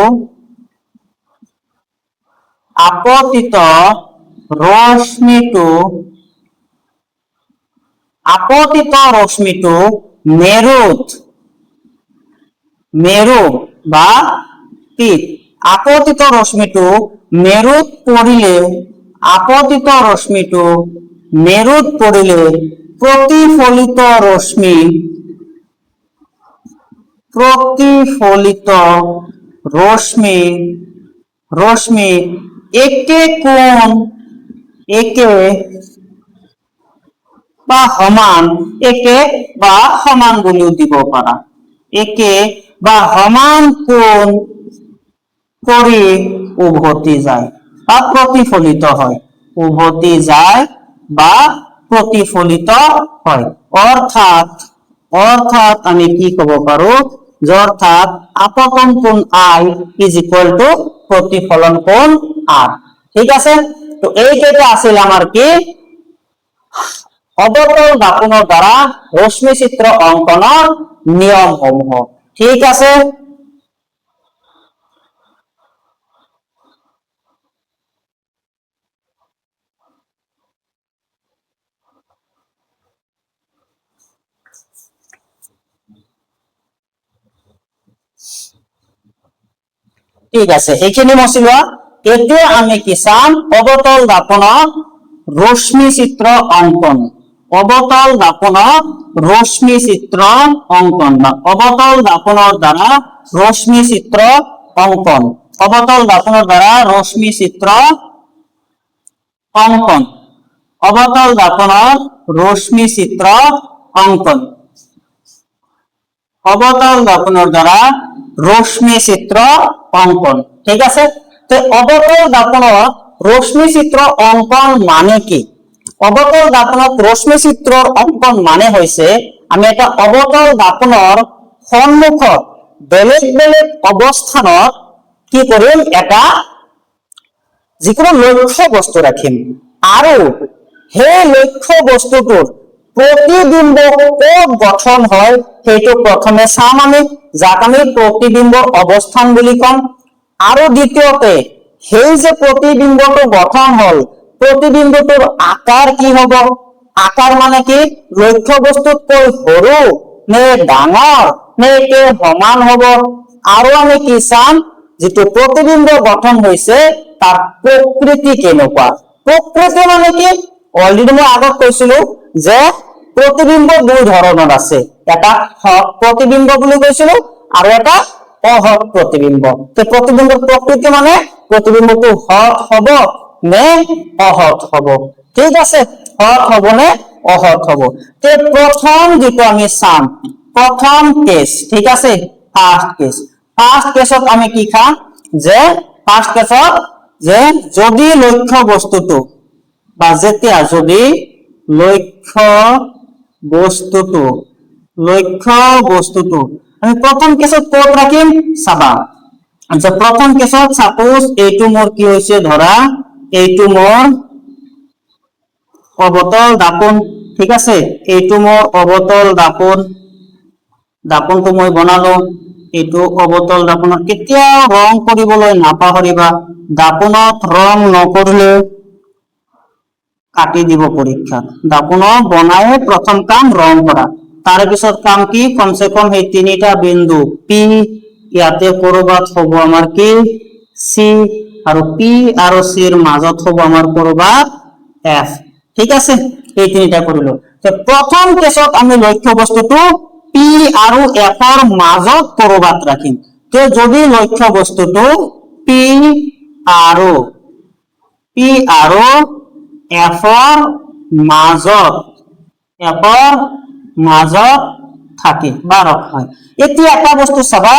মেৰু বা পিত আপতিত ৰশ্মিটো মেৰুত পৰিলে প্ৰতিফলিত ৰশ্মি একে বা সমান বুলিও দিব পাৰা একে বা সমান কোণ কৰি উভতি যায় বা প্ৰতিফলিত হয় উভতি যায় বা প্ৰতিফলিত হয় অৰ্থাৎ আমি কি কব পাৰো যে অৰ্থাৎ আপতন কোণ I ইজ ইকুয়াল টু প্ৰতিফলন কোণ R ঠিক আছে তো এইটা আছিল আমাৰ কি অবতল দাপনৰ দ্বাৰা ৰশ্মি চিত্ৰ অঙ্কনৰ নিয়মসমূহ ঠিক আছে ঠিক আছে এইখিনি মচিলোৱা এতিয়া আমি কি চাম অবতল দাপনৰ ৰশ্মি চিত্ৰ অঙ্কন অবতল দাপনৰ ৰশ্মি চিত্ৰ অঙ্কন বা অবতল দাপনৰ দ্বাৰা ৰশ্মি চিত্ৰ অঙ্কন অবতল দাপনৰ দ্বাৰা ৰশ্মি চিত্ৰ অঙ্কন অবতল দাপনৰ ৰশ্মি চিত্ৰ অঙ্কন অবতল দাপনৰ দ্বাৰা ৰশ্মি চিত্ৰ অঙ্কন ঠিক আছে তো অবতল দাপনত ৰশ্মি চিত্ৰ অঙ্কন মানে কি অবতল দাপনত ৰশ্মি চিত্ৰৰ অঙ্কন মানে হৈছে আমি এটা অবতল দাপনৰ সন্মুখত বেলেগ বেলেগ অৱস্থানত কি কৰিম এটা যিকোনো লক্ষ্য বস্তু ৰাখিম আৰু সেই লক্ষ্য বস্তুটোৰ प्रतिबिंब कत गठन হয় সেইটো প্ৰথমে চাম আমি যাক আমি प्रतिबिंबर অবস্থান বুলি কম আৰু দ্বিতীয়তে সেই যে प्रतिबिंबটো গঠন হল प्रतिबिंबটোৰ আকাৰ কি হ'ব আকাৰ মানে কি লক্ষ্য বস্তুতকৈ সৰু নে ডাঙৰ নে কে সমান হ'ব আৰু আমি কি চাম যেটো प्रतिबिंब গঠন হৈছে তাৰ প্ৰকৃতি কেনেকুৱা প্ৰকৃতি মানে কি অলৰেডি মই আগত কৈছিলো যে प्रतिबिंब দুই ধৰণৰ আছে এটা হট प्रतिबिंब বুলি কৈছিলো আৰু এটা অহট प्रतिबिंब তে प्रतिबिंबर প্ৰকৃতি মানে प्रतिबिंबটো হট হ'ব নে অহট হ'ব ঠিক আছে হট হ'ব নে অহট হ'ব তে প্ৰথম যেটো আমি চাম প্ৰথম কেস ঠিক আছে ফার্স্ট কেসত আমি কি খাম যে ফার্স্ট কেসত যে যদি লক্ষ্য বস্তুটো বা যেতিয়া যদি লক্ষ্য বস্তুটো আমি প্রথম কেসত কত রাখিম চাবা আচ্ছা প্রথম কেসত সাপোজ এইটো মোর কি হইছে ধরা এইটো মোর অবতল দাপন ঠিক আছে এইটো মোর অবতল দাপনটো মই বনালো এইটো অবতল দাপনত কেতিয়া রং কৰিবলৈ নাপাহৰিবা দাপনত ৰং নকৰিলে কাটি দিব পৰীক্ষা দাপনত বনায় প্ৰথম কাম ৰং কৰা তাৰ পিছত কাম কি কমসে কম এই তিনিটা বিন্দু পি ইয়াতে কৰবাত হ'ব আমাৰ কি সি আৰু পি আৰু সি এৰ মাজত হ'ব আমাৰ কৰবাত এফ ঠিক আছে এই তিনিটা কৰিলো তো প্ৰথম কেছত আমি লক্ষ্য বস্তুটো p আৰু f ৰ মাজত কৰবাত ৰাখিম তো যদি লক্ষ্য বস্তুটো p আৰু f ৰ মাজত থাকে বা ৰখায় এতিয়া এটা বস্তু চাবা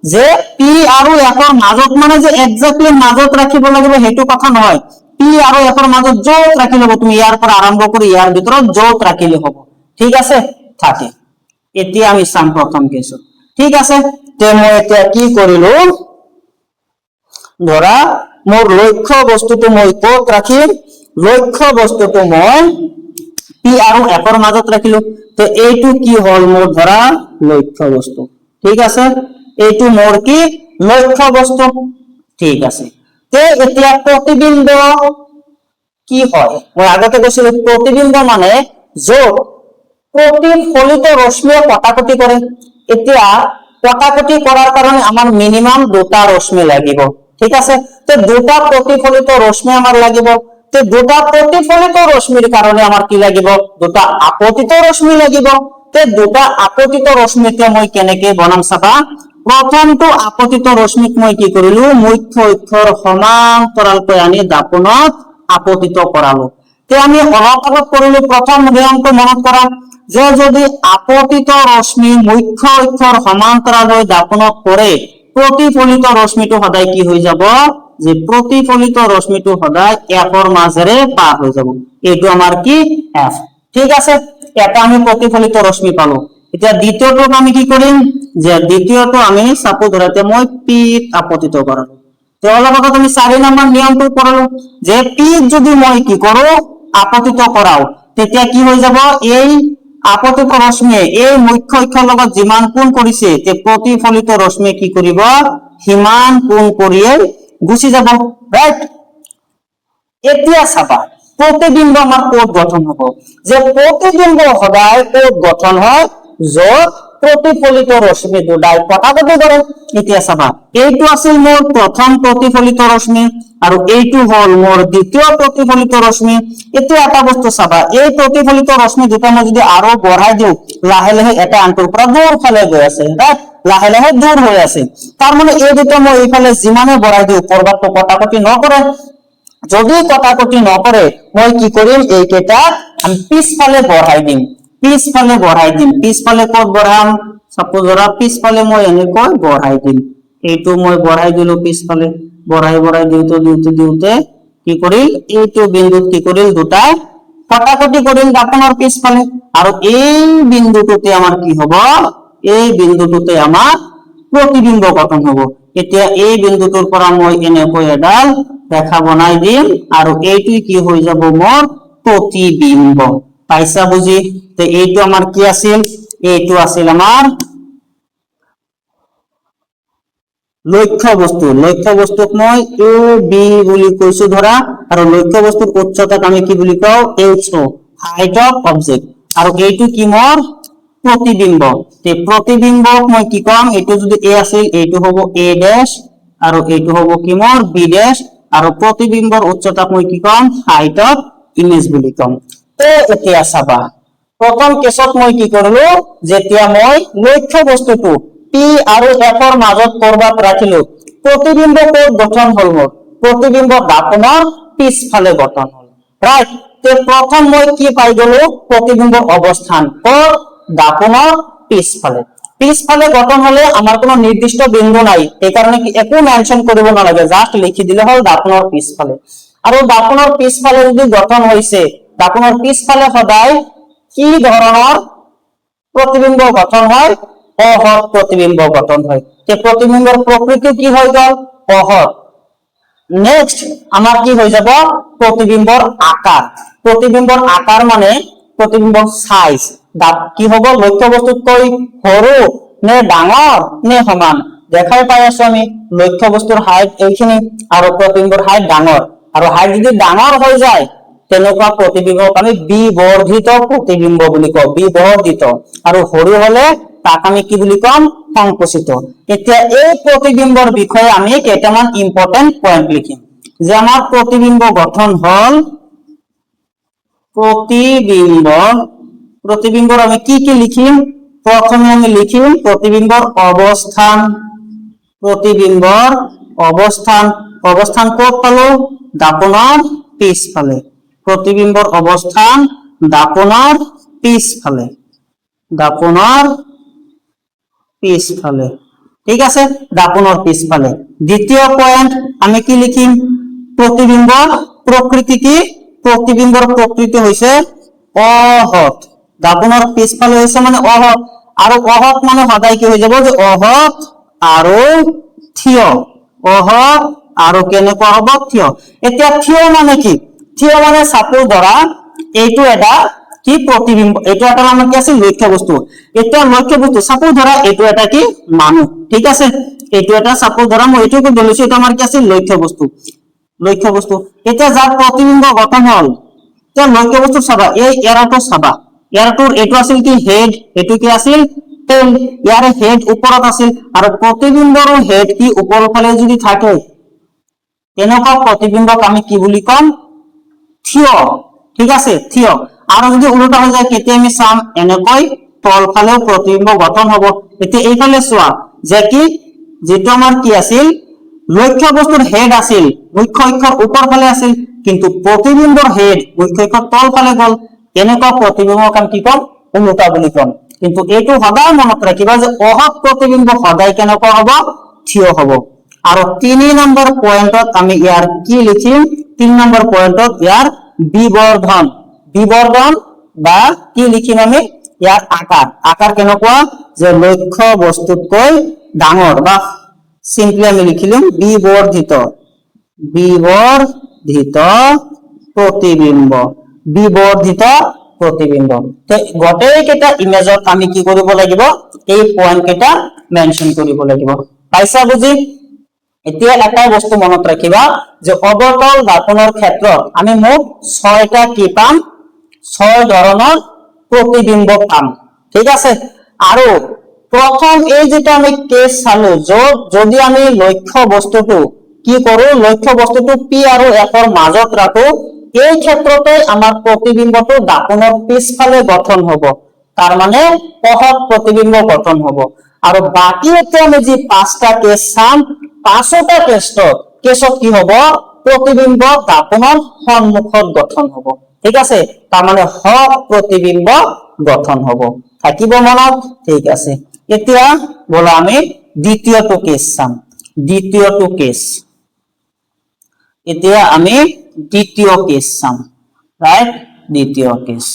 যে p আৰু f ৰ মাজত মানে যে এক্স্যাক্টলি মাজত ৰাখিব লাগিব হেতু কথা নহয় p আৰু f ৰ মাজত য'ত ৰাখি লব তুমি ইয়াৰ পৰা আৰম্ভ কৰি ইয়াৰ ভিতৰত য'ত ৰাখিলে হ'ব ঠিক আছে থাকে এতিয়া আমি চাম প্ৰথম কেছ ঠিক আছে তে মই এতিয়া কি কৰিলো ধৰা মোৰ লক্ষ্য বস্তুটো মই ক'ত ৰাখিম লক্ষ্য বস্তুটো মই p আৰু f ৰ মাজত ৰাখিলো তো এইটো কি হল মোৰ ধৰা লক্ষ্য বস্তু ঠিক আছে এইটো মোৰ কি লক্ষ্য বস্তু ঠিক আছে তে এতিয়া প্ৰতিবিম্ব কি হয় মই আগতে কৈছিলো প্ৰতিবিম্ব মানে য'ত প্ৰতিফলিত ৰশ্মিয়ে কটাকটি কৰে এতিয়া কটাকটি কৰাৰ কাৰণে আমাৰ মিনিমাম দুটা ৰশ্মি লাগিব ঠিক আছে তো দুটা প্ৰতিফলিত ৰশ্মি আমাৰ লাগিব তো দুটা প্ৰতিফলিত ৰশ্মিৰ কাৰণে আমাৰ কি লাগিব দুটা আপতিত ৰশ্মি লাগিব তো দুটা আপতিত ৰশ্মিকে মই কেনেকৈ বনাম চাবা প্ৰথমটো আপতিত ৰশ্মিক মই কি কৰিলো মুখ্য অক্ষৰ সমান্তৰালকৈ আনি দাপনত আপতিত কৰালো তে আমি অলপ আগত কৰিলো প্ৰথম নিয়মটো মনত কৰা যে যদি আপতিত ৰশ্মি মুখ্য অক্ষৰ সমান্তৰালকৈ দাপনত কৰে প্ৰতিফলিত ৰশ্মিটো সদায় কি হৈ যাব যে প্ৰতিফলিত ৰশ্মিটো সদায় f ৰ মাজেৰে পাৰ হৈ যাব এইটো আমাৰ কি f ঠিক আছে এটা আমি প্ৰতিফলিত ৰশ্মি পালো এতিয়া দ্বিতীয়টো আমি কি কৰিম যে দ্বিতীয়টো আমি সাপোজ ধৰাতে মই p আপতিত কৰালো তো অলপ আগত আমি 4 নম্বৰ নিয়মটো কৰালো যে p যদি মই কি কৰো আপতিত কৰাও তেতিয়া কি হৈ যাব এই আপতিত ৰশ্মিয়ে এই মুখ্য অক্ষৰ লগত যিমান কোণ কৰিছে তে প্ৰতিফলিত ৰশ্মিয়ে কি কৰিব সিমান কোণ কৰিয়ে গুচি যাব ৰাইট এতিয়া চাবা প্ৰতিবিম্ব আমাৰ ক'ত গঠন হ'ব যে প্ৰতিবিম্ব সদায় ক'ত গঠন হয় য'ত প্ৰতিফলিত ৰশ্মি দুটাই কটাকটি কৰে এতিয়া চাবা এইটো আছিল মোৰ প্ৰথম প্ৰতিফলিত ৰশ্মি আৰু এইটো হল মোৰ দ্বিতীয় প্ৰতিফলিত ৰশ্মি এতিয়া এটা বস্তু চাবা এই প্ৰতিফলিত ৰশ্মি দুটা মই যদি আৰু বঢ়াই দিও লাহে লাহে এটা আনটোৰ পৰা দূৰ ফালে গৈ আছে ৰাইট লাহে লাহে দূৰ হৈ আছে তাৰ মানে এই দুটা মই এইফালে যিমানে বঢ়াই দিও কৰবাতটো কটাকটি নকৰে যদি কটাকটি নকৰে মই কি কৰিম এইকেইটা আমি পিছফালে বঢ়াই দিম পিছফালে ক'ত বঢ়াম সাপোজ ধৰা পিছফালে মই এনেকৈ বঢ়াই দিম এইটো মই বঢ়াই দিলো পিছফালে বঢ়াই দিওতে কি কৰিল এইটো বিন্দুত কি কৰিল দুটা কটাকটি কৰিল দাপনৰ পিছফালে আৰু এই বিন্দুটোতে আমাৰ কি হ'ব এই বিন্দুটোতে আমাৰ প্ৰতিবিম্ব গঠন হ'ব এতিয়া এই বিন্দুটোৰ পৰা মই এনেকৈ এডাল ৰেখা বনাই দিম আৰু এইটোই কি হৈ যাব মোৰ প্ৰতিবিম্ব পাইছা বুজি তে এইটো আমাৰ কি আছিল এইটো আছিল আমাৰ লক্ষ্য বস্তুক মই a b বুলি কৈছো ধৰা আৰু লক্ষ্য বস্তুৰ উচ্চতাক আমি কি বুলি কওঁ ho হাইট অফ অবজেক্ট আৰু এইটো কি মোৰ প্ৰতিবিম্ব তে প্ৰতিবিম্বক মই কি কম এইটো যদি a আছিল এইটো হ'ব a ড্যাশ আৰু এইটো হ'ব কি মোৰ b ড্যাশ আৰু প্ৰতিবিম্বৰ উচ্চতাক মই কি কম হাইট অফ ইমেজ বুলি কম তে এতিয়া চাবা প্ৰথম কেছত মই কি কৰিলো যেতিয়া মই লক্ষ্য বস্তুটো p আৰু f ৰ মাজত কৰবাত ৰাখিলো প্ৰতিবিম্ব ক'ত গঠন হল মোৰ প্ৰতিবিম্ব দাপনৰ পিছফালে গঠন হল ৰাইট তে প্ৰথম মই কি পাই গলো প্ৰতিবিম্বৰ অৱস্থান ক'ত দাপনৰ পিছফালে গঠন হলে আমাৰ কোনো নিৰ্দিষ্ট বিন্দু নাই এই কাৰণে কি একো মেনশন কৰিব নালাগে জাস্ট লিখি দিলে হল দাপনৰ পিছফালে আৰু দাপনৰ পিছফালে যদি গঠন হৈছে দাপনৰ পিছফালে সদায় কি ধৰণৰ প্ৰতিবিম্ব গঠন হয় অহৎ প্ৰতিবিম্ব গঠন হয় তে প্ৰতিবিম্বৰ প্ৰকৃতি কি হৈ গল অহৎ নেক্সট আমাৰ কি হৈ যাব প্ৰতিবিম্বৰ আকাৰ মানে প্ৰতিবিম্বৰ সাইজ কি হ'ব লক্ষ্য বস্তুতকৈ সৰু নে ডাঙৰ নে সমান দেখাই পাই আছো আমি লক্ষ্য বস্তুৰ হাইট এইখিনি আৰু প্ৰতিবিম্বৰ হাইট ডাঙৰ আৰু হাইট যদি ডাঙৰ হৈ যায় তেনেকুৱা প্ৰতিবিম্বক আমি বিবৰ্ধিত প্ৰতিবিম্ব বুলি কওঁ বিবৰ্ধিত আৰু সৰু হলে তাক আমি কি বুলি কম সংকুচিত এতিয়া এই প্ৰতিবিম্বৰ বিষয়ে আমি কেইটামান ইম্পৰ্টেন্ট পইণ্ট লিখিম যে আমাৰ প্ৰতিবিম্ব গঠন হল প্রতিবিম্ব প্রতিবিম্বর আমি কি কি লিখিম প্রথমে আমি লিখিম প্রতিবিম্বর অবস্থান প্রতিবিম্বর অবস্থান অবস্থান কোট পালো দাপনের পিছফালে প্রতিবিম্বর অবস্থান দাপনের পিছফালে দাপনের পিছফালে ঠিক আছে দাপনের পিছফালে দ্বিতীয় পয়েন্ট আমি কি লিখিম প্রতিবিম্বর প্রকৃতি কি প্রতিবিম্বর প্রকৃতি হইছে অহত দাপনের পিছফালে হইছে মানে অহত আর অহত মানে সদায় কি হয়ে যাব যে অহত আর থিয় অহত আর কেনেকুৱা হব থিয় এতিয়া থিয় মানে কি থিয় মানে সাপোজ ধৰা এইটো এটা কি প্রতিবিম্ব এটা এটা নাম কি আছে লক্ষ্য বস্তু এটা লক্ষ্য বস্তু সাপোজ ধৰা এইটো এটা কি মানুহ ঠিক আছে এইটো এটা সাপোজ ধৰা মই এইটোকে বলিছো এটা আমাৰ কি আছে লক্ষ্য বস্তু এটা যাৰ প্ৰতিবিম্ব গঠন হল তে লক্ষ্য বস্তু চাবা এই এৰাটো চাবা এৰাটোৰ এইটো আছিল কি হেড এইটো কি আছিল টেইল ইয়াৰে হেড ওপৰত আছিল আৰু প্ৰতিবিম্বৰ হেড কি ওপৰৰ ফালে যদি থাকে তেনেকুৱা প্রতিবিম্বক আমি কি বুলি কম থিয় ঠিক আছে থিয় আর যদি উল্টা হয়ে যায় কেতিয়া আমি চাম এনেকৈ তল ফালেও প্রতিবিম্ব গঠন হব এতিয়া এইফালে চোৱা যে কি যেটো আমাৰ কি আছিল লক্ষ্য বস্তুৰ হেড আছিল মুখ্য অক্ষৰ ওপৰ ফালে আছিল কিন্তু প্ৰতিবিম্বৰ হেড মুখ্য অক্ষৰ তল ফালে গল এনেকুৱা প্রতিবিম্বক আমি কি কম উল্টা বুলি কম কিন্তু এইটো সদায় মনত ৰাখিবা যে অহত প্ৰতিবিম্ব সদায় কেনেকুৱা হব থিয় হব আৰ 3 নম্বৰ পয়েন্টত আমি ইয়াৰ কি লিখিম 3 নম্বৰ পয়েন্টত ইয়াৰ বিবৰ্ধন বা কি লিখিম আমি ইয়াৰ আকাৰ কেনেকুৱা যে লক্ষ্য বস্তুতকৈ ডাঙৰ বা সিম্পলি আমি লিখিলাম বিবৰ্ধিত প্ৰতিবিম্ব তো গোটেই কেইটা ইমেজত আমি কি কৰিব লাগিব এই পয়েন্ট কেইটা মেনশন কৰিব লাগিব পাইছা বুজি এতিয়া এটা বস্তু মনত ৰাখিবা যে অবতল দাপনৰ ক্ষেত্ৰত আমি মুঠ 6টা কি পাম 6 ধৰণৰ প্ৰতিবিম্ব পাম ঠিক আছে আৰু প্রথম এই যেটা আমি কেস চালো যদি আমি লক্ষ্য বস্তুটো কি কৰো লক্ষ্য বস্তুটো পি আৰু এফৰ মাজত ৰাখো এই ক্ষেত্ৰতে আমাৰ প্ৰতিবিম্বটো দাপনৰ পিছফালে গঠন হ'ব তাৰ মানে অহত প্ৰতিবিম্ব গঠন হ'ব আৰু বাকি এতিয়া আমি যে 5টা কেস চাম 5টা কেছত কি হ'ব প্রতিবিম্ব দাপনৰ সন্মুখত গঠন হ'ব ঠিক আছে তাৰ মানে হক প্রতিবিম্ব গঠন হ'ব থাকিব মনত ঠিক আছে এতিয়া বলা আমি দ্বিতীয়টো কেস চাম এতিয়া আমি দ্বিতীয় কেস চাম রাইট দ্বিতীয় কেস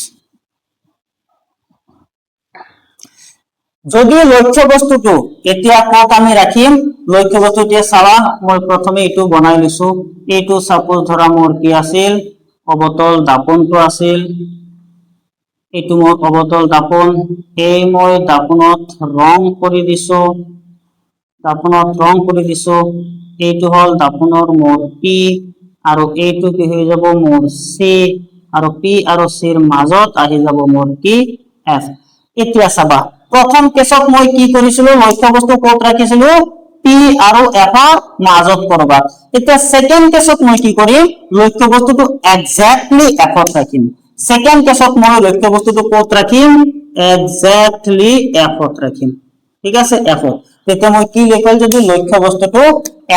যদি লক্ষ্য বস্তুটো এতিয়া কত আমি রাখিম লক্ষ্য বস্তুটো চাবা মই প্রথমে এটো বনাই লৈছো এটো সাপোজ ধৰা মোৰ কি আছিল অবতল দাপনটো আছিল এটো মোৰ অবতল দাপন এই মই দাপনত ৰং কৰি দিছো এইটো হল দাপনৰ মোৰ পি আৰু এইটো কি হৈ যাব মোৰ সি আৰু পি আৰু সিৰ মাজত আহি যাব মোৰ কি এফ এতিয়া চাবা প্ৰথম কেসত মই কি কৰিছিলো লক্ষ্য বস্তু কত ৰাখিছিলো পি আৰু এফ ৰ মাজত কৰবা এতিয়া সেকেন্ড কেসত মই কি কৰিম লক্ষ্য বস্তুটো এক্স্যাক্টলি এফত ৰাখিম সেকেন্ড কেসত মই লক্ষ্য বস্তুটো কত ৰাখিম এক্স্যাক্টলি এফত ৰাখিম ঠিক আছে এফত তেতিয়া মই কি লিখিল যদি লক্ষ্য বস্তুটো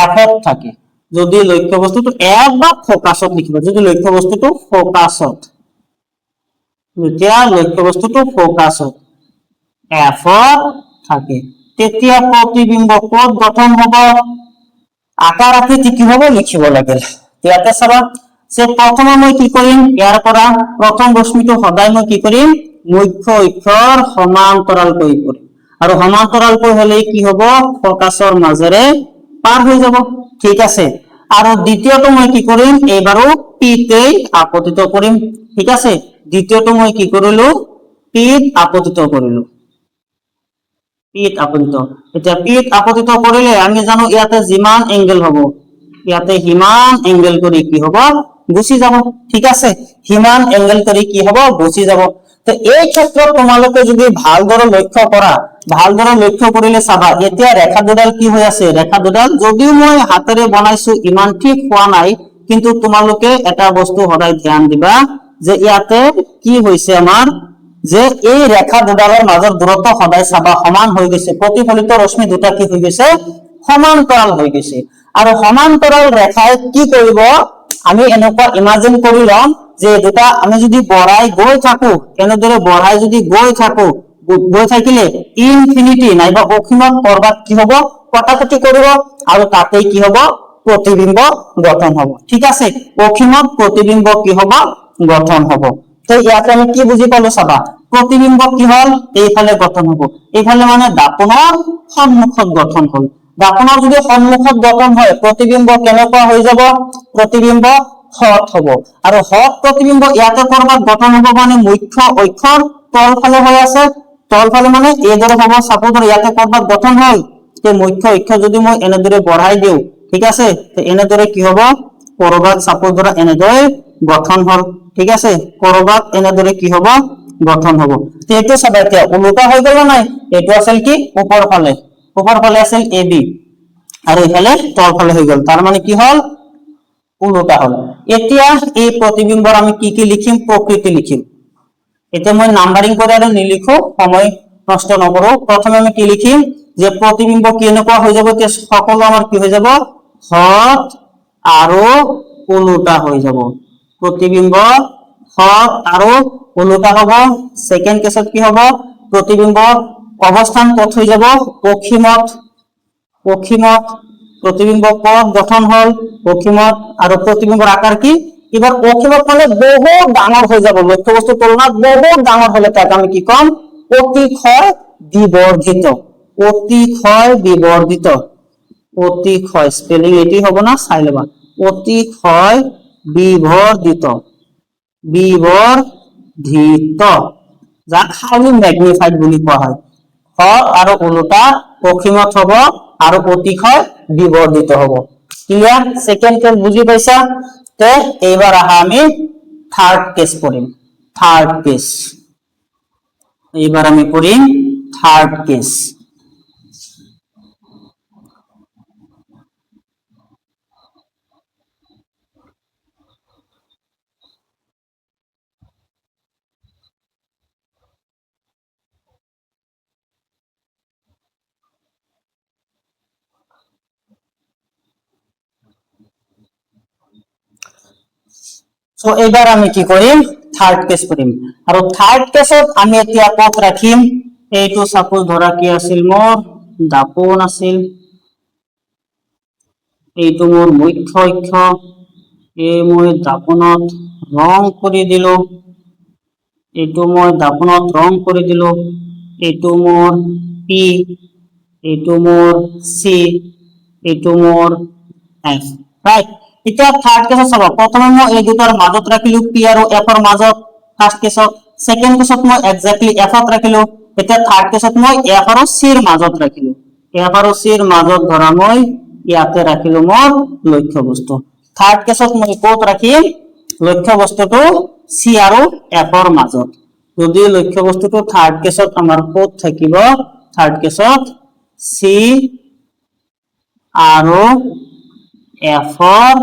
এফত থাকে যদি লক্ষ্য বস্তুটো এফ বা ফোকাসত লিখিব যদি লক্ষ্য বস্তুটো ফোকাসত যেতিয়া লক্ষ্য বস্তুটো ফোকাসত এফত থাকে তেতিয়া প্রতিবিম্ব কোড গঠন হব আকার আকৃতি কিভাবে লিখিব লাগে ইয়াতে চাবা যে প্রথমে মই কি কৰিম ইয়াৰ পৰা প্ৰথম ৰশ্মিটো সদায় মই কি কৰিম মুখ্য অক্ষৰ সমান্তৰাল কৰি কৰিম আৰু সমান্তৰাল কৰি হলে কি হ'ব ফোকাসৰ মাজেৰে পাৰ হৈ যাব ঠিক আছে আৰু দ্বিতীয়টো মই কি কৰিম এবাৰো পি তে আপতিত কৰিম ঠিক আছে দ্বিতীয়টো মই কি কৰিলো পি আপতিত কৰিলো পিত আপতিত কৰিলে আমি জানো ইয়াতে যিমান এংগেল হ'ব ইয়াতে হিমান এংগেল কৰি কি হ'ব গুছি যাব ঠিক আছে হিমান এংগেল কৰি কি হ'ব গুছি যাব তো এই ক্ষেত্ৰত তোমালোকে যদি ভালদৰে লক্ষ্য কৰিলে চাবা এতিয়া ৰেখা দুডাল কি হৈ আছে ৰেখা দুডাল যদিও মই হাতেৰে বনাইছো ইমান ঠিক হোৱা নাই কিন্তু তোমালোকে এটা বস্তু সদায় ধ্যান দিবা যে ইয়াতে কি হৈছে আমাৰ যে এই ৰেখা দুডালৰ মাজৰ দূৰত্ব সদায় চাবা সমান হৈ গৈছে প্ৰতিফলিত ৰশ্মি দুটা কি হৈ গৈছে সমান্তৰাল হৈ গৈছে আৰু সমান্তৰাল ৰেখাই কি কৰিব আমি এনেকুৱা ইমাজিন কৰি লম যে দুটা আমি যদি বঢ়াই গৈ থাকো এনেদৰে বঢ়াই যদি গৈ থাকো গৈ থাকিলে ইনফিনিটি নাইবা অসীমত কৰবাত কি হ'ব কটাকটি কৰিব আৰু তাতেই কি হ'ব প্ৰতিবিম্ব গঠন হ'ব ঠিক আছে অসীমত প্ৰতিবিম্ব কি হ'ব গঠন হ'ব তো ইয়াতে আমি কি বুজি পালো চাবা প্ৰতিবিম্ব কি হল এইফালে গঠন হ'ব এইফালে মানে দাপনৰ সন্মুখত গঠন হ'ল দাপনৰ যদি সন্মুখত গঠন হয় প্ৰতিবিম্ব কেনেকুৱা হৈ যাব প্ৰতিবিম্ব হট হ'ব আৰু হট প্ৰতিবিম্ব ইয়াতে কৰবাত গঠন হ'ব মানে মুখ্য অক্ষৰ তলফালে হৈ আছে তলফালে মানে এইদৰে হ'ব সাপোজ ইয়াতে কৰবাত গঠন হ'ল তে মুখ্য অক্ষৰ যদি মই এনেদৰে বঢ়াই দিও ঠিক আছে তো এনেদৰে কি হ'ব কৰবাত সাপোজ ধৰা এনেদৰে গঠন হ'ল ঠিক আছে কৰবাত এনেদৰে কি হ'ব গঠন হ'ব তো এটো চাবা এতিয়া উল্টা হৈ গ'ল নাই এটো আছিল কি ওপৰ ফালে আছিল AB আৰু ইফালে তল ফালে হৈ গ'ল তাৰ মানে কি হ'ল উল্টা হ'ল এতিয়া এই প্ৰতিবিম্বৰ আমি কি লিখিম প্ৰকৃতি লিখিম এটা মই নাম্বাৰিং কৰি আৰু নিলিখো সময় নষ্ট নকৰো প্ৰথমে আমি কি লিখিম যে প্ৰতিবিম্ব কেনেকুৱা হৈ যাব তে সকলো আমাৰ কি হৈ যাব হট আৰু উল্টা হৈ যাব প্ৰতিবিম্ব হট আৰু উল্টা হ'ব সেকেন্ড কেছত কি হ'ব প্ৰতিবিম্ব অৱস্থান ক'ত হৈ যাব অসীমত প্ৰতিবিম্ব ক'ত গঠন হ'ল অসীমত আৰু প্ৰতিবিম্বৰ আকাৰ কি এবাৰ অসীমত মানে বহুত ডাঙৰ হৈ যাব লক্ষ্য বস্তু তুলনাত বহুত ডাঙৰ হলে তাক আমি কি কম অতিক্ষয় বিবৰ্ধিত স্পেলিং এটি হ'ব না চাই লবা অতিক্ষয় বিবৰ্ধিত যাক হাইলি ম্যাগনিফাইড বুলি কোৱা হয় হৰ আৰু উল্টা অসীমত হ'ব আৰু অতিক্ষয় বিবৰ্ধিত হ'ব ক্লিয়ার সেকেন্ড কেস বুঝি পাইছা তে এইবার আহা আমি থার্ড কেস পড়িম এইবার আমি পড়িম থার্ড কেস সো এবার আমি কি করিম থার্ড কেস করিম আর থার্ড কেসত আমি এতিয়া কত রাখিম এইটো সাপোজ ধরা কি আছিল মোর দাপন আছিল এইটো মোর মুখ্য অক্ষ এই মই দাপনত রং করে দিল এইটো মই দাপনত রং করে দিল এইটো মোর পি এইটো মোর সি এইটো মোর এফ রাইট এটা থার্ড কেসত চাবা প্রথমে মই এই দুটাৰ মাজত ৰাখিলো পি আৰু এফ ৰ মাজত ফাৰ্স্ট কেসত সেকেন্ড কেসত মই এক্স্যাক্টলি এফ ত ৰাখিলো এটা থাৰ্ড কেসত মই এফ আৰু সি ৰ মাজত ৰাখিলো এফ আৰু সি ৰ মাজত ধৰা মই ইয়াতে ৰাখিলো মোৰ লক্ষ্য বস্তু থাৰ্ড কেসত মই ক'ত ৰাখিম লক্ষ্য বস্তুটো সি আৰু এফ ৰ মাজত যদি লক্ষ্য বস্তুটো থাৰ্ড কেসত আমাৰ ক'ত থাকিব থাৰ্ড কেসত সি আৰু এফ ৰ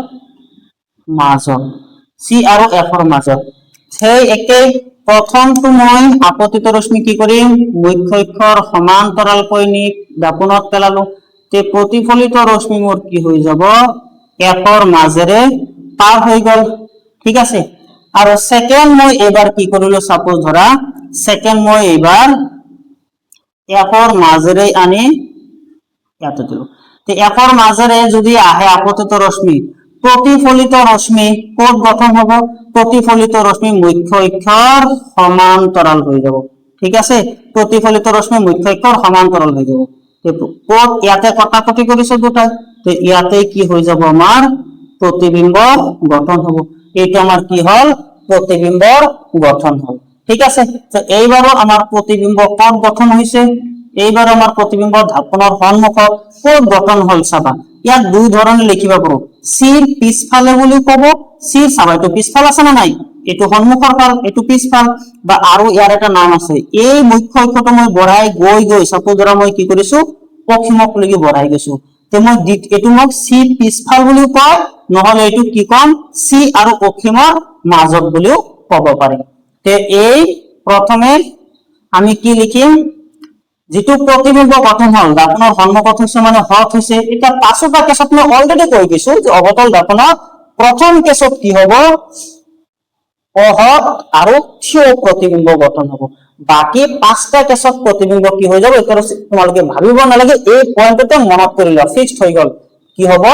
মাজত সি আৰু এফ ৰ মাজত সেই একেই প্ৰথমটো মই আপতিত ৰশ্মি কি কৰিম মুখ্য অক্ষৰ সমান্তৰালকৈ নি দাপনত পেলালো তে প্ৰতিফলিত ৰশ্মি মোৰ কি হৈ যাব এফ ৰ মাজেৰে পাৰ হৈ গল ঠিক আছে আৰু সেকেন্ড মই এবাৰ কি কৰিলো সাপোজ ধৰা সেকেন্ড মই এবাৰ এফ ৰ মাজেৰে আনি ইয়াতে দিলো তে এফ ৰ মাজেৰে যদি আহে আপতিত ৰশ্মি प्रतिफलित रश्मि कत गठन हब प्रतिफलित रश्मि मुख्य अक्षर समान्तराल हो যাব ठीक আছে प्रतिफलित रश्मि मुख्य अक्षर समान्तराल हो যাব কত ইয়াতে কটাকটি কৰিছো দুটা তে ইয়াতে কি হৈ যাব আমাৰ प्रतिबिंब गठन হব এইটো আমাৰ কি হল प्रतिबिंबर गठन হল ঠিক আছে তো এইবাৰও আমাৰ प्रतिबिंब কত গঠন হৈছে এইবাৰ আমাৰ प्रतिबिंब ধাপনৰ সন্মুখত কত গঠন হল চাবা ইয়াত দুই ধৰণে লিখিবা পাৰো সিৰ পিছফালে বুলি কব সিৰ চাবা এটো পিছফাল আছে না নাই এটো সন্মুখৰ ফাল এটো পিছফাল বা আৰু ইয়াৰ এটা নাম আছে এই মুখ্য অক্ষটো মই বঢ়াই গৈ সাপোজ ধৰা মই কি কৰিছো অসীমক লাগি বঢ়াই গৈছো তে মই এটো মোক সি পিছফাল বুলি কয় নহলে এটো কি কম সি আৰু অসীমৰ মাজত বুলিও কব পাৰিম। তে এই প্ৰথমে আমি কি লিখিম, যেটো প্ৰতিবিম্ব গঠন হল দাপনৰ সন্মুখত হৈছে মানে হত হৈছে। এটা পাঁচটা কেছত মই অলৰেডি কৈ দিছো যে অবতল দাপনত প্ৰথম কেছত কি হব, অহত আৰু থিয় প্ৰতিবিম্ব গঠন হব। বাকি পাঁচটা কেছত প্ৰতিবিম্ব কি হৈ যাব, এটা তোমালোকে ভাবিব নালাগে, এই পইণ্টতে মনত কৰি লোৱা, ফিক্সড হৈ গল। কি হব,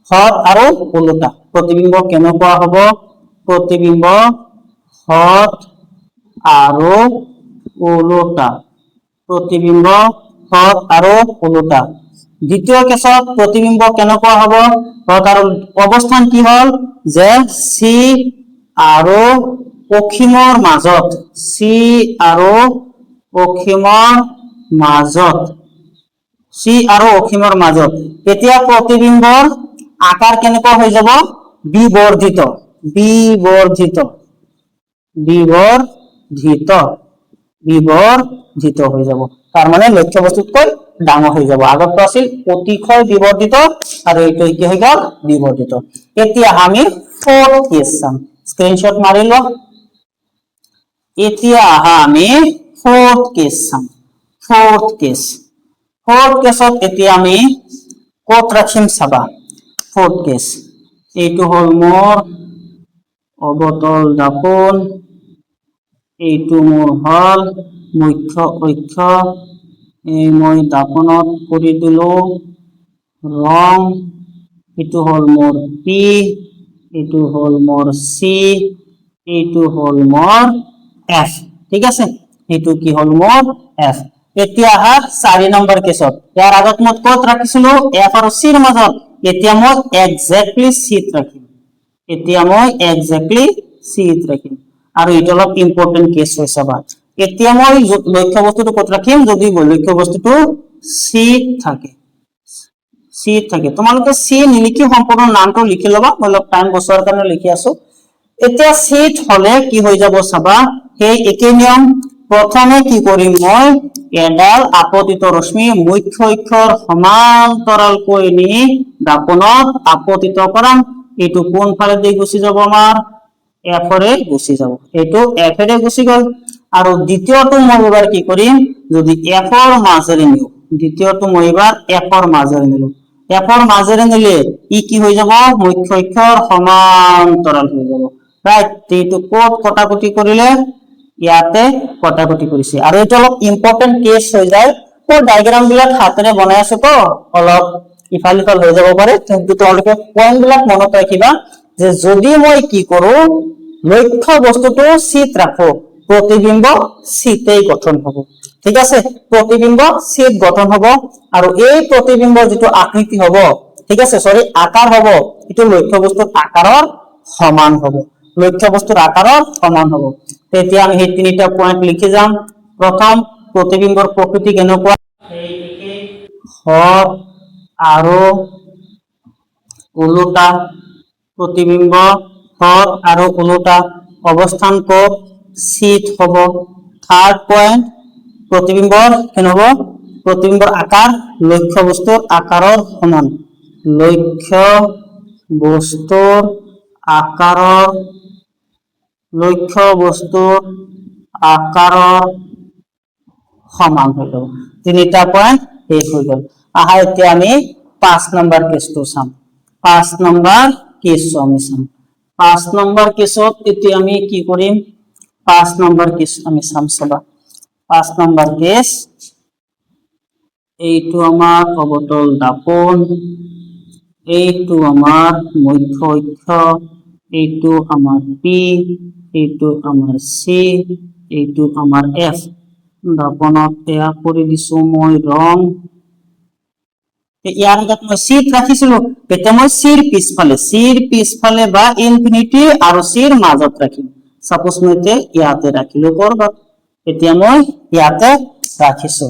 হত আৰু ওলোটা প্ৰতিবিম্ব কেনেকুৱা হব, প্ৰতিবিম্ব হত আৰু ওলোটা, প্ৰতিবিম্ব হত আৰু ওলোটা। দ্বিতীয় কেছত প্ৰতিবিম্ব কেনেকুৱা হব, হত আৰু অৱস্থান কি হল যে চি আৰু অসীমৰ মাজত, চি আৰু অসীমৰ মাজত, চি আৰু অসীমৰ মাজত। এতিয়া প্ৰতিবিম্বৰ আকাৰ কেনেকুৱা হৈ যাব, বিবৰ্ধিত, বিবৰ্ধিত, বিবৰ্ধিত, বিবৰ্ধিত হৈ যাব। তাৰ মানে লক্ষ্য বস্তুতকৈ ডাঙৰ হৈ যাব। আগতো আছিল অতিশয় বিবৰ্ধিত আৰু এইটো কি হৈ গল, বিবৰ্ধিত। এতিয়া আমি ফৰ্থ কেছ চাম, স্ক্ৰিনশ্বট মাৰি লোৱা। এতিয়া আমি ফৰ্থ কেছ চাম, ফৰ্থ কেছ। ফৰ্থ কেছত এতিয়া আমি কত ৰাখিম চাবা, ফৰ্থ কেছ এইটো হল মোৰ অবতল দাপন, এইটো মোৰ হল মুখ্য অক্ষ, এই মই দাপনত কৰি দিলো ৰং, এইটো হল মোৰ পি, এইটো হল মোৰ সি, এইটো হল মোৰ এফ। ঠিক আছে, এইটো কি হল মোৰ এফ। এতিয়া আহা 4 নম্বৰ কেছত, ইয়াৰ আগত মই কত ৰাখিছিলো, এফ আৰু চিৰ মাজত, এতিয়া মই এক্সেক্টলি চিত ৰাখিম, এতিয়া মই এক্সেক্টলি চিত ৰাখিম। আৰু এইটো অলপ ইম্পৰ্টেন্ট কেছ হয় চাবা। এতিয়া মই লক্ষ্য বস্তুটো কত ৰাখিম, যদি লক্ষ্য বস্তুটো চিত থাকে, চিত থাকে। তোমালোকে চি নিলিখি সম্পূৰ্ণ নামটো লিখি লবা, মই অলপ টাইম বচোৱাৰ কাৰণে লিখি আছো। এতিয়া চিত হলে কি হৈ যাব চাবা, সেই একেই নিয়ম। প্ৰথমে কি কৰিম, মই এডাল আপতিত ৰশ্মি মুখ্য অক্ষৰ সমান্তৰালকৈ নি দাপনত আপতিত কৰাম। এইটো কোন ফালে দি গুচি যাব, আমাৰ এফৰে গুচি যাব, এইটো এফৰে গুচি গল। আৰু দ্বিতীয়টো মই এবাৰ কি কৰিম, যদি এফৰ মাজেৰে নিও, দ্বিতীয়টো মই এবাৰ এফৰ মাজেৰে নিলো, এফৰ মাজেৰে নিলে ই কি হৈ যাব, মুখ্য অক্ষৰ সমান্তৰাল হৈ যাব। ৰাইট, এইটো কত কটাকটি কৰিলে, ইয়াতে কটাকটি কৰিছে। আৰু এইটো অলপ ইম্পৰ্টেন্ট কেছ হৈ যায়। মই ডায়গ্ৰাম বিলাক হাতেৰে বনাই আছো তো অলপ ইফাল সিফাল হৈ যাব পাৰে, কিন্তু তোমালোকে পইণ্ট বিলাক মনত ৰাখিবা যে যদি মই কি কৰো, লক্ষ্য বস্তুটো চিত ৰাখো, প্ৰতিবিম্ব চিতেই গঠন হব। ঠিক আছে, প্ৰতিবিম্ব চিত গঠন হব। আৰু এই প্ৰতিবিম্বৰ যিটো আকৃতি হব, ঠিক আছে, সৰি আকাৰ হব, এইটো লক্ষ্য বস্তুৰ আকাৰৰ সমান হব, লক্ষ্য বস্তুৰ আকাৰৰ সমান হব। তেতিয়া আমি সেই তিনিটা পইণ্ট লিখি যাম। প্ৰথম, প্ৰতিবিম্বৰ প্ৰকৃতি কেনেকুৱা, হত আৰু ওলোটা, প্ৰতিবিম্ব হত আৰু ওলোটা, অৱস্থান কত, চিত হব। থাৰ্ড পইণ্ট, প্ৰতিবিম্বৰ কেনে হব, প্ৰতিবিম্বৰ আকাৰ লক্ষ্য বস্তুৰ আকাৰৰ সমান, লক্ষ্য বস্তুৰ আকাৰৰ, লক্ষ্য বস্তুৰ আকাৰৰ সমান হৈ যাব। তিনিটা পইণ্ট শেষ হৈ গল। আহা এতিয়া আমি 5 নম্বৰ কেছটো চাম। 5 নম্বৰ কেছটো আমি চাম। 5 নম্বৰ কেছত এতিয়া আমি কি কৰিম, 5 নম্বৰ কেছ আমি চাম চাবা। 5 নম্বৰ কেছ, এইটো আমাৰ অবতল দাপন, এইটো আমাৰ মুখ্য অক্ষ, এইটো আমাৰ পি, এইটো আমাৰ সি, এইটো আমাৰ এফ। দাপনত এয়া কৰি দিছো মই ৰং। ইয়াৰ আগত মই চিত ৰাখিছিলো, এতিয়া মই চিৰ পিছফালে বা ইনফিনিটি আৰু চিৰ মাজত ৰাখিম। সাপোজ মই ইয়াতে ৰাখিলো কৰবাত, এতিয়া মই ইয়াতে ৰাখিছো।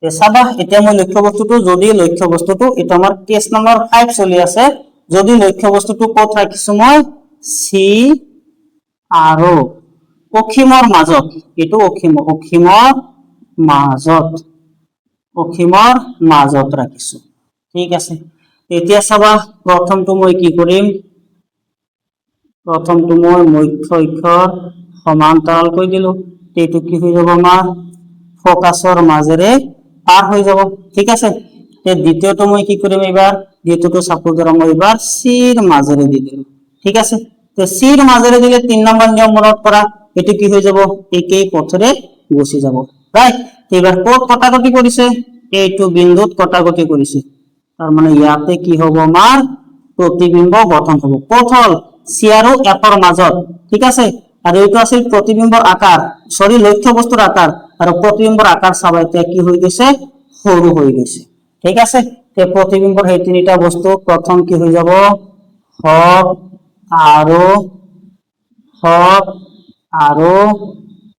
চাবা এতিয়া মই লক্ষ্য বস্তুটো, যদি লক্ষ্য বস্তুটো এইটো আমাৰ কেছ নম্বৰ 5 চলি আছে, যদি লক্ষ্য বস্তুটো কত ৰাখিছো মই, চি আৰু অসীমৰ মাজত, এইটো অসীমৰ মাজত, অসীমৰ মাজত ৰাখিছো। ঠিক আছে, এতিয়া চাবা প্ৰথমটো মই কি কৰিম, প্ৰথমটো মই মুখ্য অক্ষৰ সমান্তৰাল কৈ দিলো, এইটো কি হৈ যাব আমাৰ ফকাসৰ মাজেৰে পাৰ হৈ যাব, ঠিক আছে। দ্বিতীয়টো মই কি কৰিম এবাৰ, দ্বিতীয়টো সাপোজ ধৰা মই এবাৰ সিৰ মাজেৰে দি দিলো, ঠিক আছে। সিৰ মাজেৰে দিলে 3 নম্বৰ নিয়ম মনত কৰা, এটো কি হৈ যাব একেই পথৰে গুচি যাব, ৰাইট। এবাৰ ক'ত কটাকটি কৰিছে, এইটো বিন্দুত কটাকটি কৰিছে, তাৰ মানে ইয়াতে কি হ'ব আমাৰ প্ৰতিবিম্ব গঠন হ'ব, ক'ত হল সি আৰু এফৰ মাজত, ঠিক আছে। আৰু এইটো আছিল প্ৰতিবিম্বৰ আকাৰ, সৰি লক্ষ্য বস্তুৰ আকাৰ, আৰু প্ৰতিবিম্বৰ আকাৰ চাবা এতিয়া কি হৈ গৈছে সৰু হৈ গৈছে, ঠিক আছে। তে প্ৰতিবিম্বৰ এই তিনিটা বস্তু প্ৰথম কি হৈ যাব হক আৰু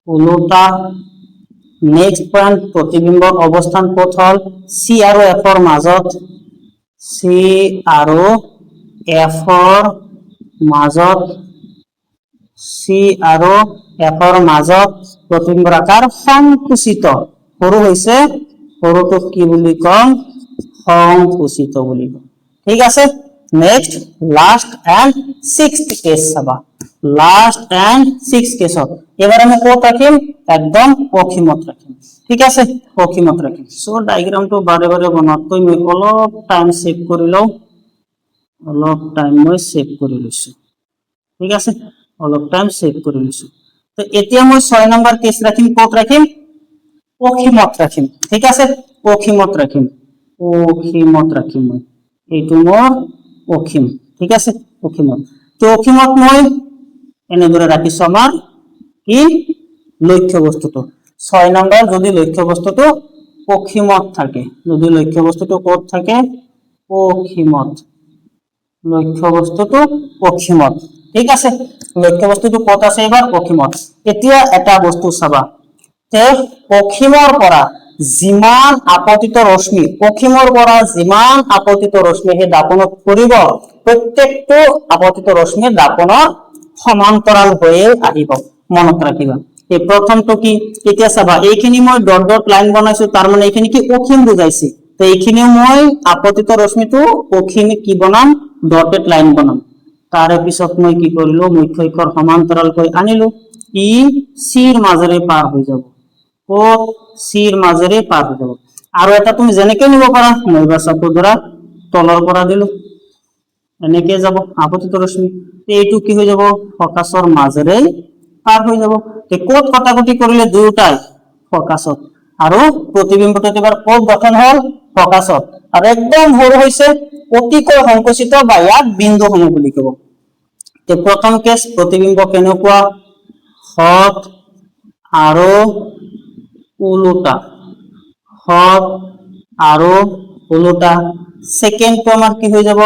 ওলোটা। নেক্সট পয়েন্ট প্ৰতিবিম্বৰ অৱস্থান ক'ত হল সি আৰু এফৰ মাজত, সি আৰু এফৰ মাজত, সি আৰু এফৰ মাজত প্ৰতিবিম্বৰ আকাৰ সংকুচিত, সৰু হৈছে, সৰুটোক কি বুলি কম সংকুচিত বুলি কম, ঠিক আছে। Next last and sixth case চাবা, লাস্ট এন্ড সিক্সথ কেসত এবার আমি ক'ত রাখিম একদম অখিমত রাখিম, ঠিক আছে, অখিমত রাখিম। সো ডায়াগ্রামটো বাৰে বাৰে বনাতকৈ মই অলপ টাইম সেভ কৰি লওঁ, অলপ টাইম মই সেভ কৰি লৈছো, ঠিক আছে, অলপ টাইম সেভ কৰি লৈছো। তো এতিয়া মই 6 নম্বৰ কেস ৰাখিম, ক'ত ৰাখিম অখিমত ৰাখিম, ঠিক আছে, অখিমত ৰাখিম, অখিমত ৰাখিম মই, এইটো মোৰ অখিম, ঠিক আছে, অখিমত। তো অখিমত মই এনেদৰে ৰাখিছো আমাৰ কি লক্ষ্য বস্তুটো 6 নম্বৰ, যদি লক্ষ্য বস্তুটো অখিমত থাকে, যদি লক্ষ্য বস্তুটো ক'ত থাকে অখিমত, লক্ষ্য বস্তুটো অখিমত, ঠিক আছে, লক্ষ্য বস্তুটো ক'ত আছে এবাৰ অখিমত। এতিয়া এটা বস্তু চাবা, তে অখিমৰ পৰা যিমান আপতিত ৰশ্মি, অখিমৰ পৰা যিমান আপতিত ৰশ্মি সেই দাপনত পৰিব, প্ৰত্যেকটো আপতিত ৰশ্মি দাপনৰ সমান্তৰাল হৈয়ে আহিব, মনত ৰাখিবা। এই প্ৰথমটো কি, এতিয়া চাবা এইখিনি মই ডট ডট লাইন বনাইছো, তাৰ মানে এইখিনি কি অখিম বুজাইছে, তো এইখিনিও মই আপতিত ৰশ্মিটো অখিম কি বনাম ডটেড লাইন বনাম। তাৰে পিছত মই কি কৰিলো মুখ্য অক্ষৰ সমান্তৰালকৈ আনিলো, ই সিৰ মাজেৰে পাৰ হৈ যাব, ক'ত সিৰ মাজেৰে পাৰ হৈ যাব। আৰু এটা তুমি যেনেকে নিব পাৰা, মই এবাৰ সাপোজ ধৰা তলৰ পৰা দিলো, এনেকে যাব আপতিত ৰশ্মি, এইটো কি হৈ যাব ফকাসৰ মাজেৰে পাৰ হৈ যাব। ক'ত কটাকটি কৰিলে দুয়োটাই ফকাসত, আৰু প্ৰতিবিম্বটো এবাৰ ক'ত গঠন হল ফকাসত, আৰু একদম সৰু হৈছে অতিকৈ সংকুচিত বা ইয়াক বিন্দু সমূহ বুলি কব। তো প্ৰথম কেছ প্ৰতিবিম্ব কেনেকুৱা হঠ আৰু ওলোটা, হঠ আৰু ওলোটা। সেকেন্ডটো আমাৰ কি হৈ যাব,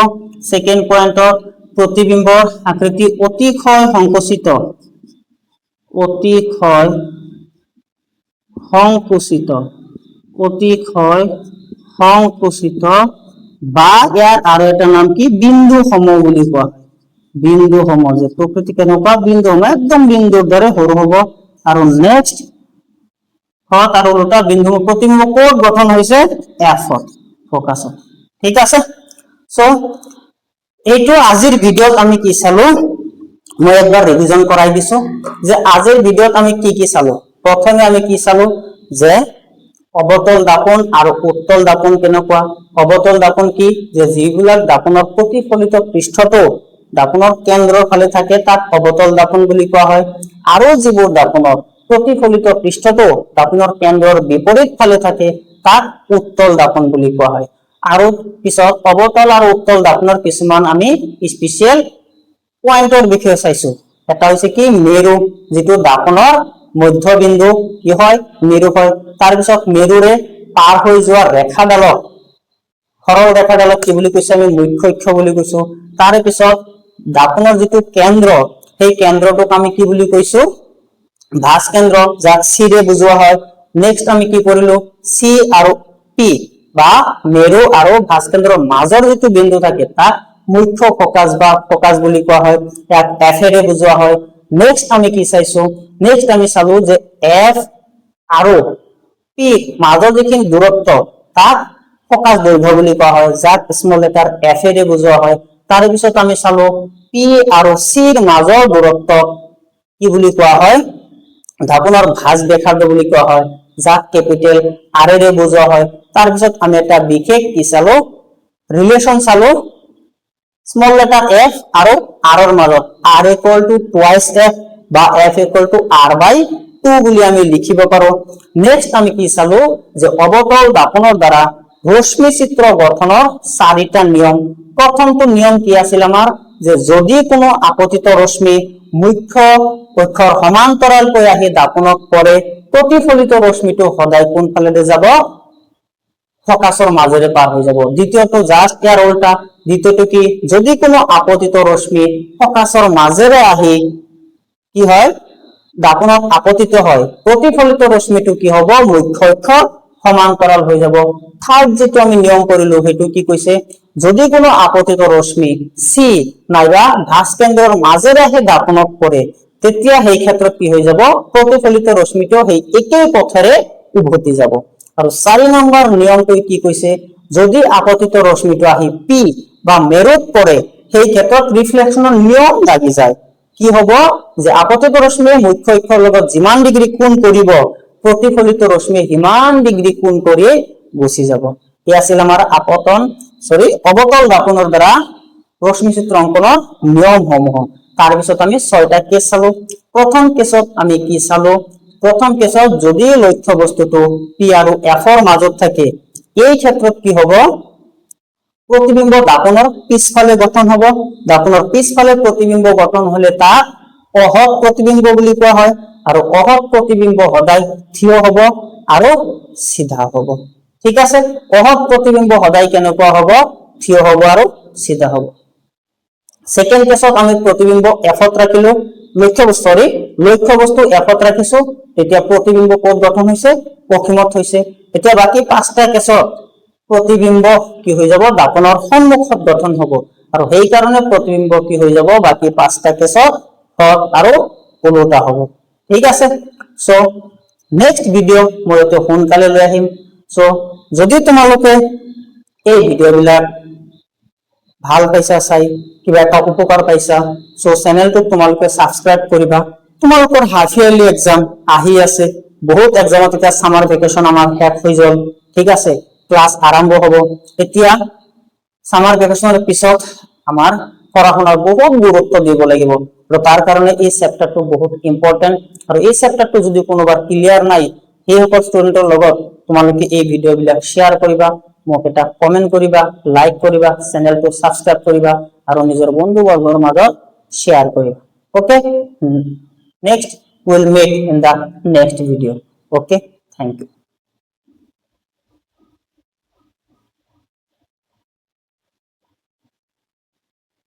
সেকেন্ড পয়েন্টত প্ৰতিবিম্বৰ আকৃতি অতিশয় সংকুচিত, অতিশয় সংকুচিত, অতিশয় সংকুচিত, বা ইয়াৰ আৰু এটা নাম কি বিন্দু সম বুলি কোৱা, বিন্দু সম, যে প্ৰকৃতি কেনেকুৱা বিন্দু সম, একদম বিন্দুৰ দৰে সৰু হব। আৰু নেক্সট হঠ আৰু ওলোটা বিন্দু প্ৰতিবিম্ব ক'ত গঠন হৈছে এফত, ফকাসত, ঠিক আছে। সো এইটো আজিৰ ভিডিঅ'ত আমি কি চালো, মই একবাৰ ৰিভিজন কৰাই দিছো যে আজিৰ ভিডিঅ'ত আমি কি চালো। প্ৰথমে আমি কি চালো যে অবতল দাপন আৰু উত্তল দাপন কেনেকুৱা। অবতল দাপন কি, যে যিবিলাক দাপনৰ প্ৰতিফলিত পৃষ্ঠটো দাপনৰ কেন্দ্ৰৰ ফালে থাকে তাক অবতল দাপন বুলি কোৱা হয়, আৰু যিবোৰ দাপনৰ প্ৰতিফলিত পৃষ্ঠটো দাপনৰ কেন্দ্ৰৰ বিপৰীত ফালে থাকে তাক উত্তল দাপন বুলি কোৱা হয়। আৰু পিছত অবতল আৰু উত্তল দাপনৰ কিছুমান আমি স্পেচিয়েল পয়েন্টৰ বিষয়ে চাইছো। এটা হৈছে কি মেৰু, যিটো দাপনৰ মধ্যবিন্দু কি হয় মেৰু হয়। তাৰ পিছত মেৰুৰে পাৰ হৈ যোৱা ৰেখাডালক, সৰল ৰেখাডালক কি বুলি কৈছো আমি মুখ্য অক্ষ বুলি কৈছো। তাৰে পিছত দাপনৰ যিটো কেন্দ্ৰ, সেই কেন্দ্ৰটোক আমি কি বুলি কৈছো ভাস কেন্দ্ৰ, যাক চিৰে বুজোৱা হয়। নেক্সট আমি কি কৰিলো চি আৰু পি বা মেৰু আৰু ভাস কেন্দ্ৰৰ মাজৰ যিটো বিন্দু থাকে তাক মুখ্য ফকাস বা ফকাস বুলি কোৱা হয়, ইয়াক এফ এৰে বুজোৱা হয়। নেক্সট আমি কি চাইছো, নেক্সট আমি চালো যে এফ আৰু পি মাজৰ যিখিনি দূৰত্ব তাক ফকাস দৈৰ্ঘ্য বুলি কোৱা হয়, যাক স্মল লেটাৰ এফ এৰে বুজোৱা হয়। তাৰ পিছত আমি চালো পি আৰু চিৰ মাজৰ দূৰত্ব কি বুলি কোৱা হয় ধাপনৰ ভাঁজ ব্যাসাৰ্ধ বুলি কোৱা হয় যাক ক্যাপিটেল আৰ এৰে বুজোৱা হয় তাৰ পিছত আমি এটা বিশেষ কি চালো ৰিলেশন চালো স্মল লেটাৰ f আৰু r ৰ মাজত r equal to twice f বা f equal to r by 2 বুলি আমি লিখিব পাৰো নেক্সট আমি কি চালো যে অবতল দাপনৰ দ্বাৰা ৰশ্মি চিত্ৰ গঠনৰ চাৰিটা নিয়ম প্ৰথমটো নিয়ম কি আছিল আমাৰ যে যদি কোনো আপতিত ৰশ্মি মুখ্য অক্ষৰ সমান্তৰালকৈ আহি দাপনক পৰে প্ৰতিফলিত ৰশ্মিটো সদায় কোনফালে যাব ফকাসৰ মাজেৰে পাৰ হৈ যাব দ্বিতীয়টো জাস্ট ইয়াৰ উল্টা দ্বিতীয়টো কি যদি কোনো আপতিত ৰশ্মি ফকাসৰ মাজেৰে আহি কি হয় দাপনক আপতিত হয় প্ৰতিফলিত ৰশ্মিটো কি হ'ব মুখ্য অক্ষৰ সমান্তৰাল হৈ যাব থাৰ্ড যেটো আমি নিয়ম কৰিলো হেতু কি কৈছে যদি কোনো আপতিত ৰশ্মি সি নাইবা ভাঁজ কেন্দ্ৰৰ মাজেৰে আহি দাপনক পৰে তেতিয়া সেই ক্ষেত্ৰত কি হৈ যাব প্ৰতিফলিত ৰশ্মিটো সেই একেই পথেৰে উভতি যাব আৰু 4 নম্বৰ নিয়মটো কি কৈছে যদি আপতিত ৰশ্মিটো আহি পি বা মেৰুত পৰে সেই ক্ষেত্ৰত ৰিফ্লেকশনৰ নিয়ম লাগি যায় কি হ'ব যে আপতিত ৰশ্মিয়ে মুখ্য অক্ষৰ লগত যিমান ডিগ্ৰী কোণ কৰিব প্ৰতিফলিত ৰশ্মিয়ে সিমান ডিগ্ৰী কোণ কৰি গুচি যাব এই আছিল আমাৰ অবতল দাপনৰ দ্বাৰা ৰশ্মি চিত্ৰ অংকনৰ নিয়মসমূহ তাৰ পিছত আমি 6টা কেছ চালো প্ৰথম কেছত আমি কি চালো প্ৰথম কেছত যদি লক্ষ্য বস্তুটো পি আৰু এফ ৰ মাজত থাকে এই ক্ষেত্ৰত কি হ'ব प्रतिबिंब दापনৰ পিছফালে গঠন হ'ব দাপনৰ পিছফালে प्रतिबिंब গঠন হলে তাক অহক प्रतिबिंब বুলি কোৱা হয় আৰু অহক प्रतिबिंब সদায় থিয় হ'ব আৰু সিধা হ'ব ঠিক আছে অহক प्रतिबिंब সদায় কেনেকুৱা হ'ব থিয় হ'ব আৰু সিধা হ'ব সেকেন্ড কেছত আমি प्रतिबिंब এফত ৰাখিলো লক্ষ্য বস্তু এফত ৰাখিছো তেতিয়া प्रतिबिंब কোড গঠন হৈছে পশ্চিমত হৈছে এতিয়া বাকি পাঁচটা কেছত प्रतिबिंब কি হৈ যাব দাপনৰ সন্মুখত গঠন হ'ব আৰু সেই কাৰণে प्रतिबिंब কি হৈ যাব বাকি পাঁচটা কেছত হট আৰু ওলোটা হ'ব ঠিক আছে সো নেক্সট ভিডিও মই তো সোনকালে লৈ আহিম সো যদি তোমালোকে এই ভিডিওবিলাক ভাল পাইছা চাই কিবা এটা উপকাৰ পাইছা সো চেনেলটো তোমালোকে সাবস্ক্ৰাইব কৰিবা তোমালোকৰ হাফ ইয়াৰলি এক্সাম আহি আছে বহুত এক্সামত এটা সামাৰ ভেকেশন আমাৰ শেষ হৈ গল ঠিক আছে ক্লাস আৰম্ভ হ'ব এতিয়া সামাৰ ভেকেশনৰ পিছত আমাৰ পঢ়াশোনাৰ বহুত গুৰুত্ব দিব লাগিব আৰু তাৰ কাৰণে এই চেপ্টাৰটো বহুত ইম্পৰ্টেন্ট আৰু এই চেপ্টাৰটো যদি কোনোবাৰ ক্লিয়াৰ নাই এই সকল ষ্টুডেন্টৰ লগত তোমালোকে এই ভিডিওবিলাক শেয়াৰ কৰিবা মোক এটা কমেন্ট কৰিবা লাইক কৰিবা চেনেলটো সাবস্ক্ৰাইব কৰিবা আৰু নিজৰ বন্ধু বৰ্গৰ মাজত শেয়াৰ কৰিবা okay next we'll meet in the next video okay thank you